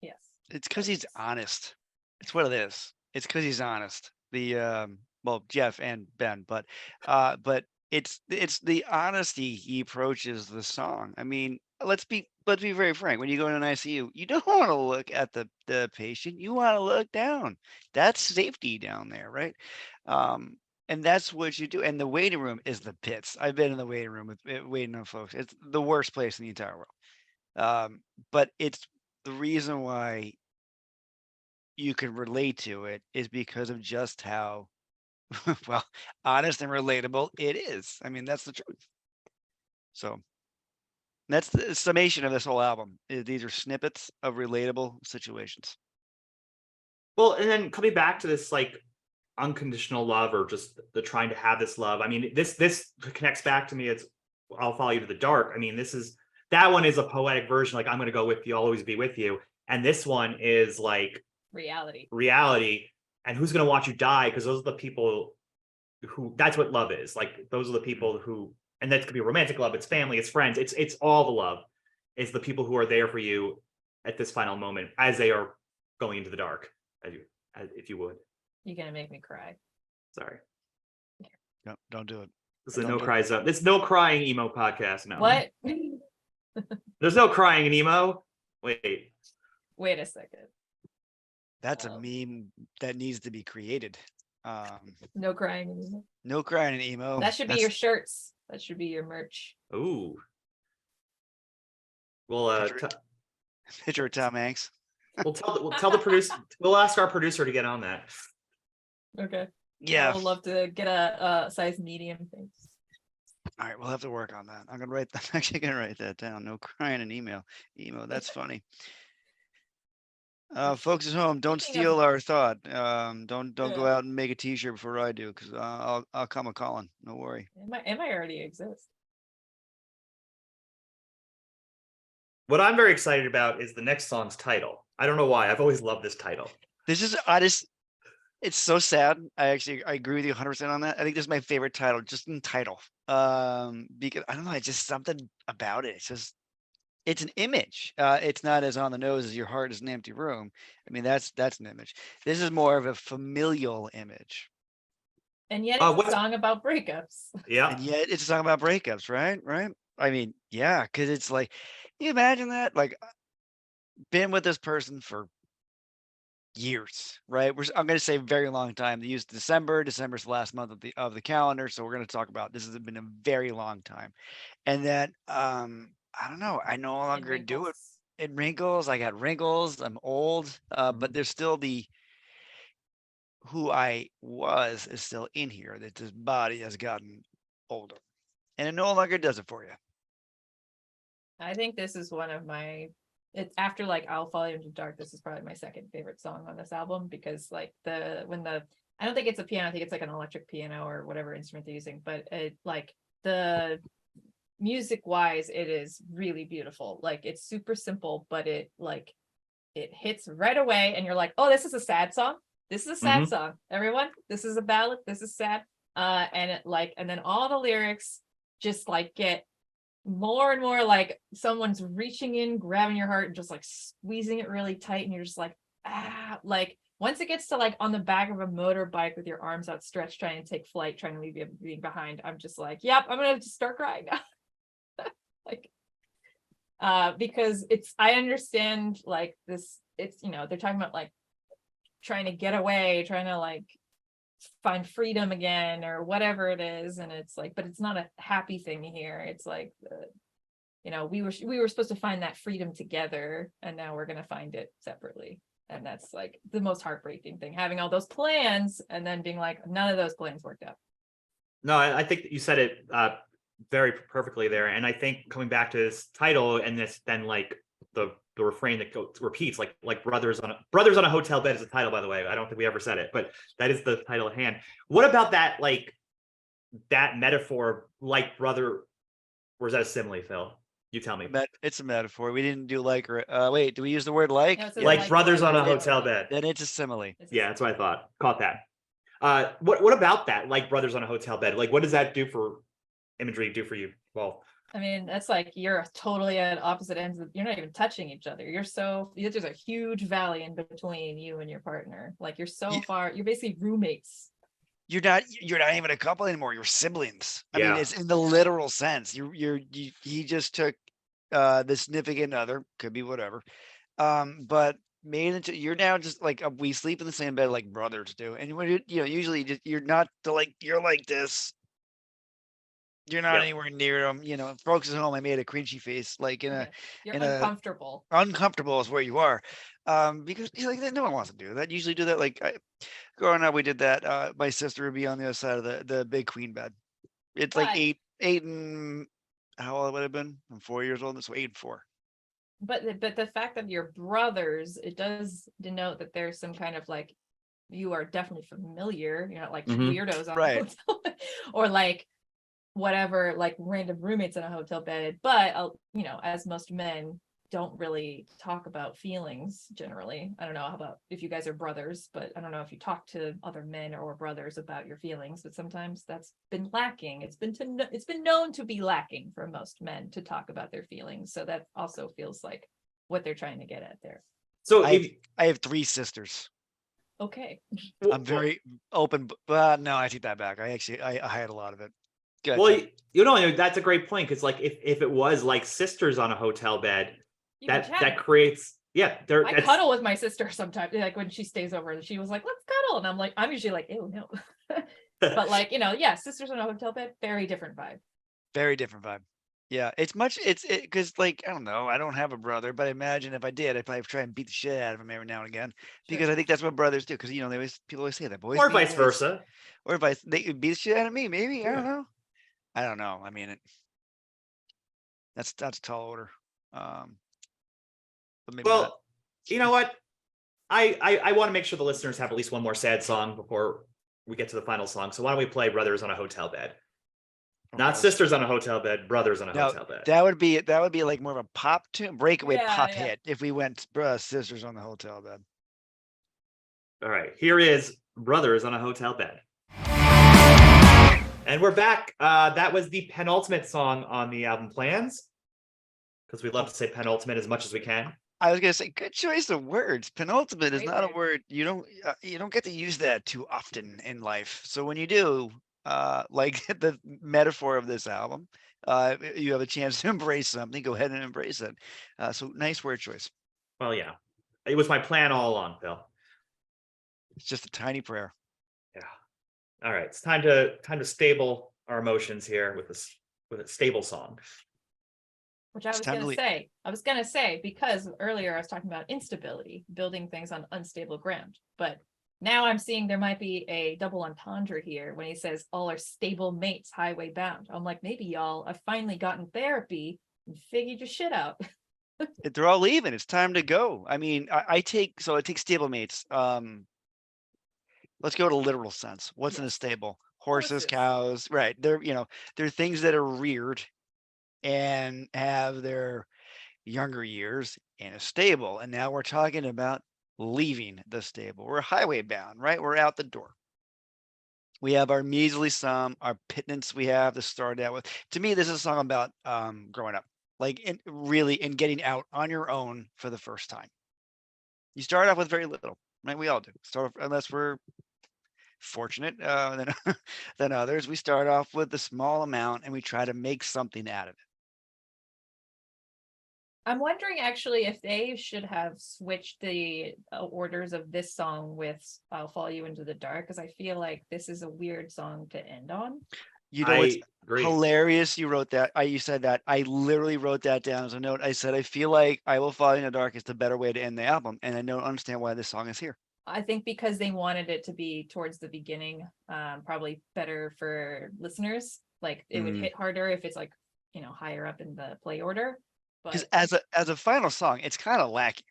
Yes, it's because he's honest. It's what it is. It's because he's honest. Well, Jeff and Ben, but it's the honesty he approaches the song. I mean, let's be very frank. When you go in an ICU, you don't want to look at the patient. You want to look down. That's safety down there, right? And that's what you do. And the waiting room is the pits. I've been in the waiting room waiting on folks. It's the worst place in the entire world. But it's the reason why you can relate to it is because of just how well honest and relatable it is. I mean, that's the truth. So that's the summation of this whole album. These are snippets of relatable situations. Well, and then coming back to this like unconditional love, or just the trying to have this love. I mean, this connects back to me. It's I'll follow you to the dark. I mean, that one is a poetic version, like I'm going to go with you, I'll always be with you. And this one is like reality. And who's going to watch you die? Because those are the people who, that's what love is. Like, those are the people who And that could be romantic love, it's family, it's friends, it's all the love. It's the people who are there for you at this final moment as they are going into the dark, if you would. You're gonna make me cry. Sorry. No, don't do it. This is a Don't no do it. cry zone. This is no crying emo podcast. No. What? There's no crying in emo. Wait. Wait a second. That's a meme that needs to be created. No crying anymore. No crying in emo. That should be your shirts. That should be your merch. Ooh. Well, Picture of Tom Hanks. we'll tell the producer. We'll ask our producer to get on that. Okay. Yeah. I would love to get a size medium thing. All right, we'll have to work on that. I'm actually gonna write that down. No crying in emo. That's funny. Folks at home, don't Speaking steal of- our thought. Don't go Yeah. out and make a t-shirt before I do, because I'll come a calling. No worry. It might already exist. What I'm very excited about is the next song's title. I don't know why. I've always loved this title. It's so sad. I agree with you 100% on that. I think this is my favorite title, just in title. Because I don't know, it's just something about it. It's an image. It's not as on the nose as your heart is an empty room. I mean, that's an image. This is more of a familial image. And yet it's what- a song about breakups. Yeah. And yet it's a song about breakups, right? Right. I mean, yeah, because it's like, you imagine that? Like, been with this person for years, right? I'm going to say very long time. They used December. December's the last month of the calendar, so we're going to talk about this has been a very long time, and that I don't know. I no longer do it. It wrinkles. I got wrinkles. I'm old, but there's still who I was is still in here. That this body has gotten older, and it no longer does it for you. I think this is one of it's after like I'll Follow You Into the Dark. This is probably my second favorite song on this album because like I don't think it's a piano. I think it's like an electric piano or whatever instrument they're using. But it like the music wise, it is really beautiful. Like it's super simple, but it hits right away, and you're like, oh, this is a sad song. This is a sad song. Everyone, this is a ballad. This is sad. And then all the lyrics just like get more and more like someone's reaching in, grabbing your heart and just like squeezing it really tight, and you're just like, like once it gets to like on the back of a motorbike with your arms outstretched trying to take flight, trying to leave you behind, I'm just like, yep, I'm gonna just start crying now. Like because I understand like this, it's they're talking about like trying to get away, trying to like find freedom again or whatever it is, and it's like, but it's not a happy thing here. It's like we were supposed to find that freedom together, and now we're gonna find it separately, and that's like the most heartbreaking thing, having all those plans and then being like none of those plans worked out. No, I think that you said it very perfectly there, and I think coming back to this title and this then like the refrain that repeats like brothers on a hotel bed is the title, by the way. I don't think we ever said it, but that is the title at hand. What about that, like that metaphor, like brother, or is that a simile, Phil? You tell me. It's a metaphor. We didn't do like or wait, do we use the word like? No, it says Like brothers on a brothers. hotel bed. Then it's a simile. Yeah, that's what I thought. Caught that. What about that? Like brothers on a hotel bed. Like what does that do for imagery? Do for you? Well, I mean, that's like you're totally at opposite ends. You're not even touching each other. There's a huge valley in between you and your partner. Like you're so far. You're basically roommates. You're not even a couple anymore. You're siblings. I mean, Yeah. it's in the literal sense. He just took the significant other, could be whatever, but made into you're now just like we sleep in the same bed like brothers do. And when usually you're not you're like this. You're not anywhere near them. Folks at home, I made a cringy face, like You're in uncomfortable. uncomfortable is where you are, because like no one wants to do that. Usually do that. Like growing up, we did that. My sister would be on the other side of the big queen bed. It's like But- eight and how old would I have been? I'm 4 years old, so 8 and 4. But the fact that you're brothers, it does denote that there's some kind of like you are definitely familiar. You're not like weirdos on Right. a hotel or like whatever, like random roommates in a hotel bed. But as most men, don't really talk about feelings generally. I don't know how about if you guys are brothers, but I don't know if you talk to other men or brothers about your feelings, but sometimes that's been lacking. It's been known to be lacking for most men to talk about their feelings. So that also feels like what they're trying to get at there. So I have 3 sisters. Okay. I'm very open, but no, I take that back. I had a lot of it. Good. well, you know, that's a great point, because like if it was like sisters on a hotel bed, You can that chat. creates I cuddle with my sister sometimes, like when she stays over and she was like, let's cuddle. And I'm usually like, ew, no. But like, yeah, sisters on a hotel bed, very different vibe. Very different vibe. Yeah, it's because like, I don't know, I don't have a brother, but I imagine if I did, I'd probably try and beat the shit out of him every now and again, because I think that's what brothers do. Because people always say that boys or beat vice boys. versa. Or if they could beat the shit out of me, maybe. Yeah. I don't know. I mean, that's a tall order. But maybe not. Well, you know what? I want to make sure the listeners have at least one more sad song before we get to the final song. So why don't we play Brothers on a Hotel Bed? Not Okay. sisters on a hotel bed, brothers on a No, hotel bed. that would be like more of a pop tune, breakaway Yeah, pop yeah. hit if we went sisters on the hotel bed. All right, here is Brothers on a Hotel Bed. And we're back. That was the penultimate song on the album Plans, because we love to say penultimate as much as we can. I was gonna say, good choice of words. Penultimate is Great not a word. word you don't get to use that too often in life. So when you do, like the metaphor of this album, you have a chance to embrace something. Go ahead and embrace it. So nice word choice. Well, yeah, it was my plan all along, Phil. It's just a tiny prayer. Yeah. All right, it's time to stable our emotions here with a stable song. Which I It's was time to going leave. to say. I was going to say, because earlier I was talking about instability, building things on unstable ground. But now I'm seeing there might be a double entendre here when he says all are stable mates highway bound. I'm like, maybe y'all have finally gotten therapy and figured your shit out. They're all leaving. It's time to go. I mean, I take stable mates. Let's go to literal sense. What's in a Yes. stable? Horses, Horses. cows, right? They're things that are reared and have their younger years in a stable. And now we're talking about leaving the stable. We're highway bound, right? We're out the door. We have our measly sum, our pittance we have to start out with. To me, this is a song about growing up, like in getting out on your own for the first time. You start off with very little, right? We all do. Start off, unless we're fortunate than others. We start off with a small amount and we try to make something out of it. I'm wondering actually if they should have switched the orders of this song with I'll Follow You Into the Dark, because I feel like this is a weird song to end on. It's I agree. hilarious you wrote that. You said that. I literally wrote that down as a note. I said, I feel like I Will Follow You in the Dark is the better way to end the album. And I don't understand why this song is here. I think because they wanted it to be towards the beginning, probably better for listeners. Like it would hit harder if it's like, higher up in the play order. Because But as a final song, it's kind of lacking.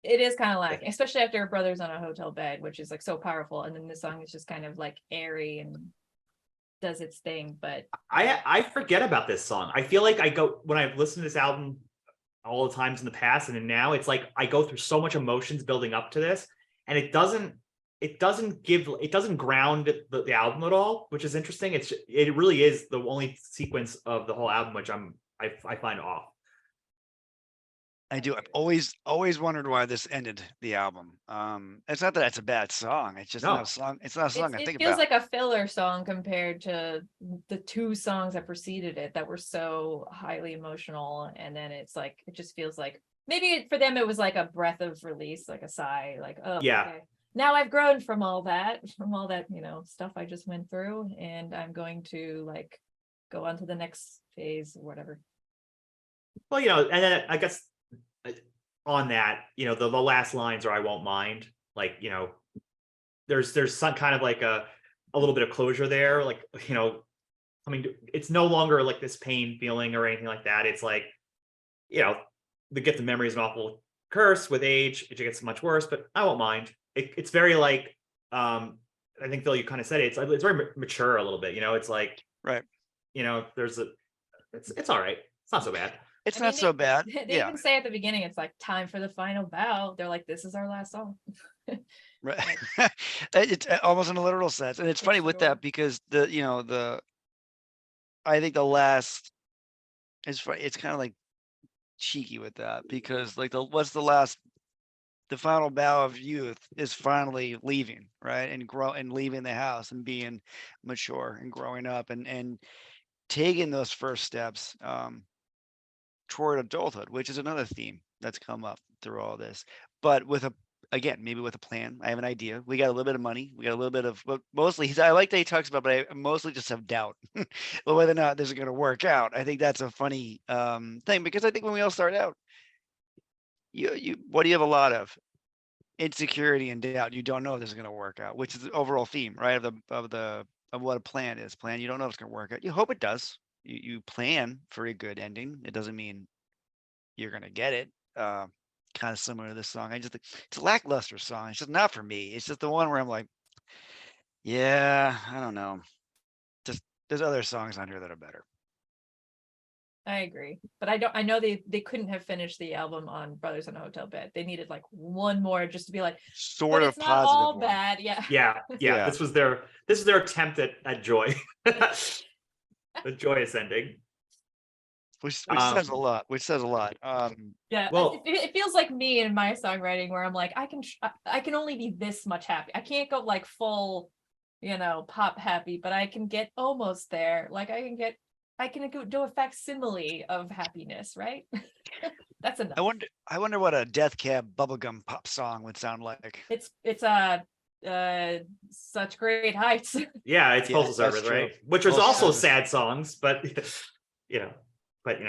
it is kind of lacking, especially after Brothers on a Hotel Bed, which is like so powerful. And then the song is just kind of like airy and does its thing. But I forget about this song. I feel like when I've listened to this album all the times in the past and now, it's like I go through so much emotions building up to this, and it doesn't ground the album at all, which is interesting. It really is the only sequence of the whole album which I find off. I do. I've always wondered why this ended the album. It's not that it's a bad song. It's just not a song. It's not a song I think it feels about. like a filler song compared to the 2 songs that preceded it that were so highly emotional. And then it's like, it just feels like maybe for them, it was like a breath of release, like a sigh, like, oh, Yeah. okay. Now I've grown from all that, stuff I just went through, and I'm going to like go on to the next phase or whatever. Well, and then I guess on that, the last lines are I won't mind. Like, there's some kind of like a little bit of closure there. Like, it's no longer like this pain feeling or anything like that. It's like, the gift of memory is an awful curse with age. It gets much worse, but I won't mind. It's very like, I think Phil, you kind of said it. It's very mature a little bit. It's like, right. it's all right. It's not so bad. It's I mean, not so bad. They Yeah. even say at the beginning, it's like time for the final bow. They're like, this is our last song. Right. It's almost in a literal sense. And it's funny with Sure. that because I think the last is funny. It's kind of like cheeky with that because like the final bow of youth is finally leaving, right? And leaving the house and being mature and growing up and taking those first steps toward adulthood, which is another theme that's come up through all this. But maybe with a plan. I have an idea. We got a little bit of money. We got a little bit of, but mostly I like that he talks about, but I mostly just have doubt whether or not this is going to work out. I think that's a funny thing because I think when we all start out, what do you have a lot of? Insecurity and doubt. You don't know if this is going to work out, which is the overall theme, right? Of what a plan is. Plan, you don't know if it's going to work out. You hope it does. You plan for a good ending. It doesn't mean you're going to get it. Kind of similar to this song. It's a lackluster song. It's just not for me. It's just the one where I'm like, yeah, I don't know. Just there's other songs on here that are better. I agree, but I know they couldn't have finished the album on Brothers in a Hotel Bed. They needed like one more just to be like, Sort but of it's not positive all one. bad. Yeah. Yeah. This was their attempt at joy. The joyous ending. Which says a lot. Yeah. Well- it feels like me in my songwriting where I'm like, I can only be this much happy. I can't go like full, pop happy, but I can get almost there. Like I can do a facsimile of happiness, right? That's enough. I wonder what a Death Cab bubblegum pop song would sound like. It's Such Great Heights. Yeah, it's Yeah, Postal that's Service, true. right? Which was Postal also Service. sad songs, but but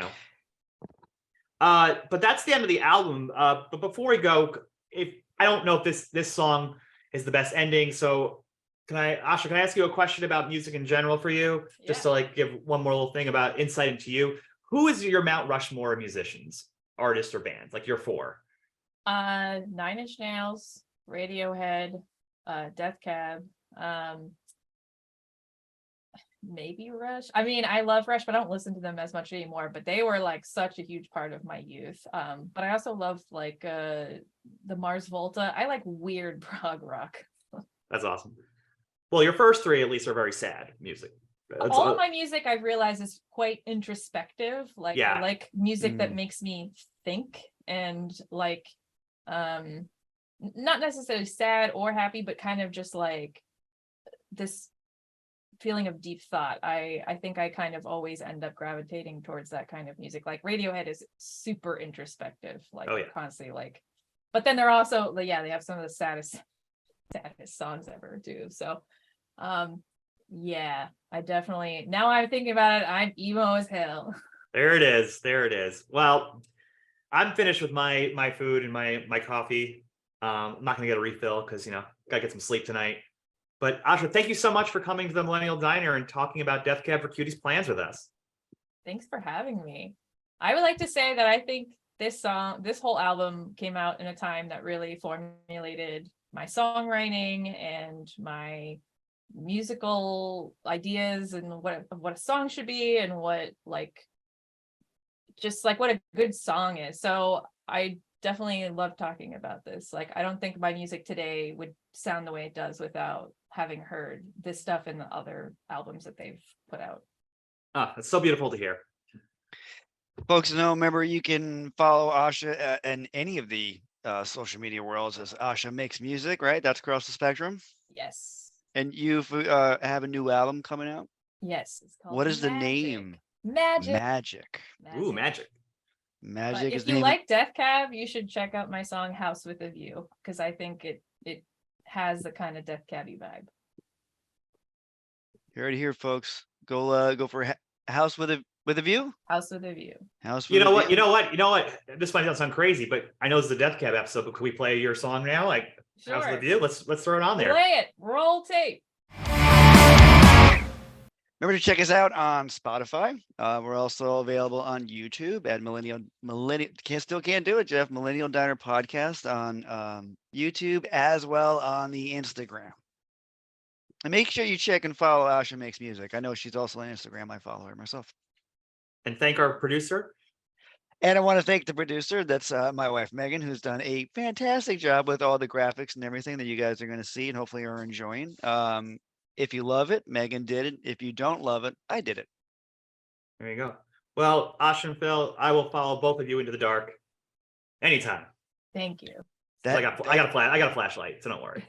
that's the end of the album. But before we go, if I don't know if this song is the best ending, so Asha, can I ask you a question about music in general for you? Just to like give one more little thing about insight into you. Who is your Mount Rushmore of musicians, artists, or bands? Like your four? 9 Inch Nails, Radiohead, Death Cab, maybe Rush. I mean, I love Rush, but I don't listen to them as much anymore. But they were like such a huge part of my youth. But I also love like the Mars Volta. I like weird prog rock. That's awesome. Well, your first three at least are very sad music. All of my music I've realized is quite introspective. Like Yeah. I like music that makes me think and like not necessarily sad or happy, but kind of just like this feeling of deep thought. I think I kind of always end up gravitating towards that kind of music. Like Radiohead is super introspective, like constantly like, but then they're also they have some of the saddest songs ever too. So I definitely, now I'm thinking about it, I'm emo as hell. There it is. Well, I'm finished with my food and my coffee. I'm not gonna get a refill because gotta get some sleep tonight. But Asha, thank you so much for coming to the Millennial Diner and talking about Death Cab for Cutie's plans with us. Thanks for having me. I would like to say that I think this whole album came out in a time that really formulated my songwriting and my musical ideas and what a song should be and what what a good song is. So I definitely love talking about this. Like, I don't think my music today would sound the way it does without having heard this stuff in the other albums that they've put out. It's so beautiful to hear. Folks, remember you can follow Asha in any of the social media worlds as Asha Makes Music, right? That's across the spectrum. Yes. And you have a new album coming out? Yes. It's called What is the Magic. name? Magic. Ooh, magic. Magic But is if the you name. like Death Cab, you should check out my song House with a View, because I think it has the kind of Death Cabby vibe. You heard it here, folks. Go for House with a View. House with a View. House. You know what? This might not sound crazy, but I know it's the Death Cab episode. But could we play your song now? Like, Sure. House with a View? Let's throw it on there. Play it. Roll tape. Remember to check us out on Spotify. We're also available on YouTube at Millennial. Can't do it, Jeff. Millennial Diner podcast on YouTube as well on the Instagram. And make sure you check and follow Asha Makes Music. I know she's also on Instagram. I follow her myself. And thank our producer. And I want to thank the producer. That's my wife, Megan, who's done a fantastic job with all the graphics and everything that you guys are going to see and hopefully are enjoying. If you love it, Megan did it. If you don't love it, I did it. There you go. Well, Asha and Phil, I will follow both of you into the dark anytime. Thank you. I got a flashlight, so don't worry.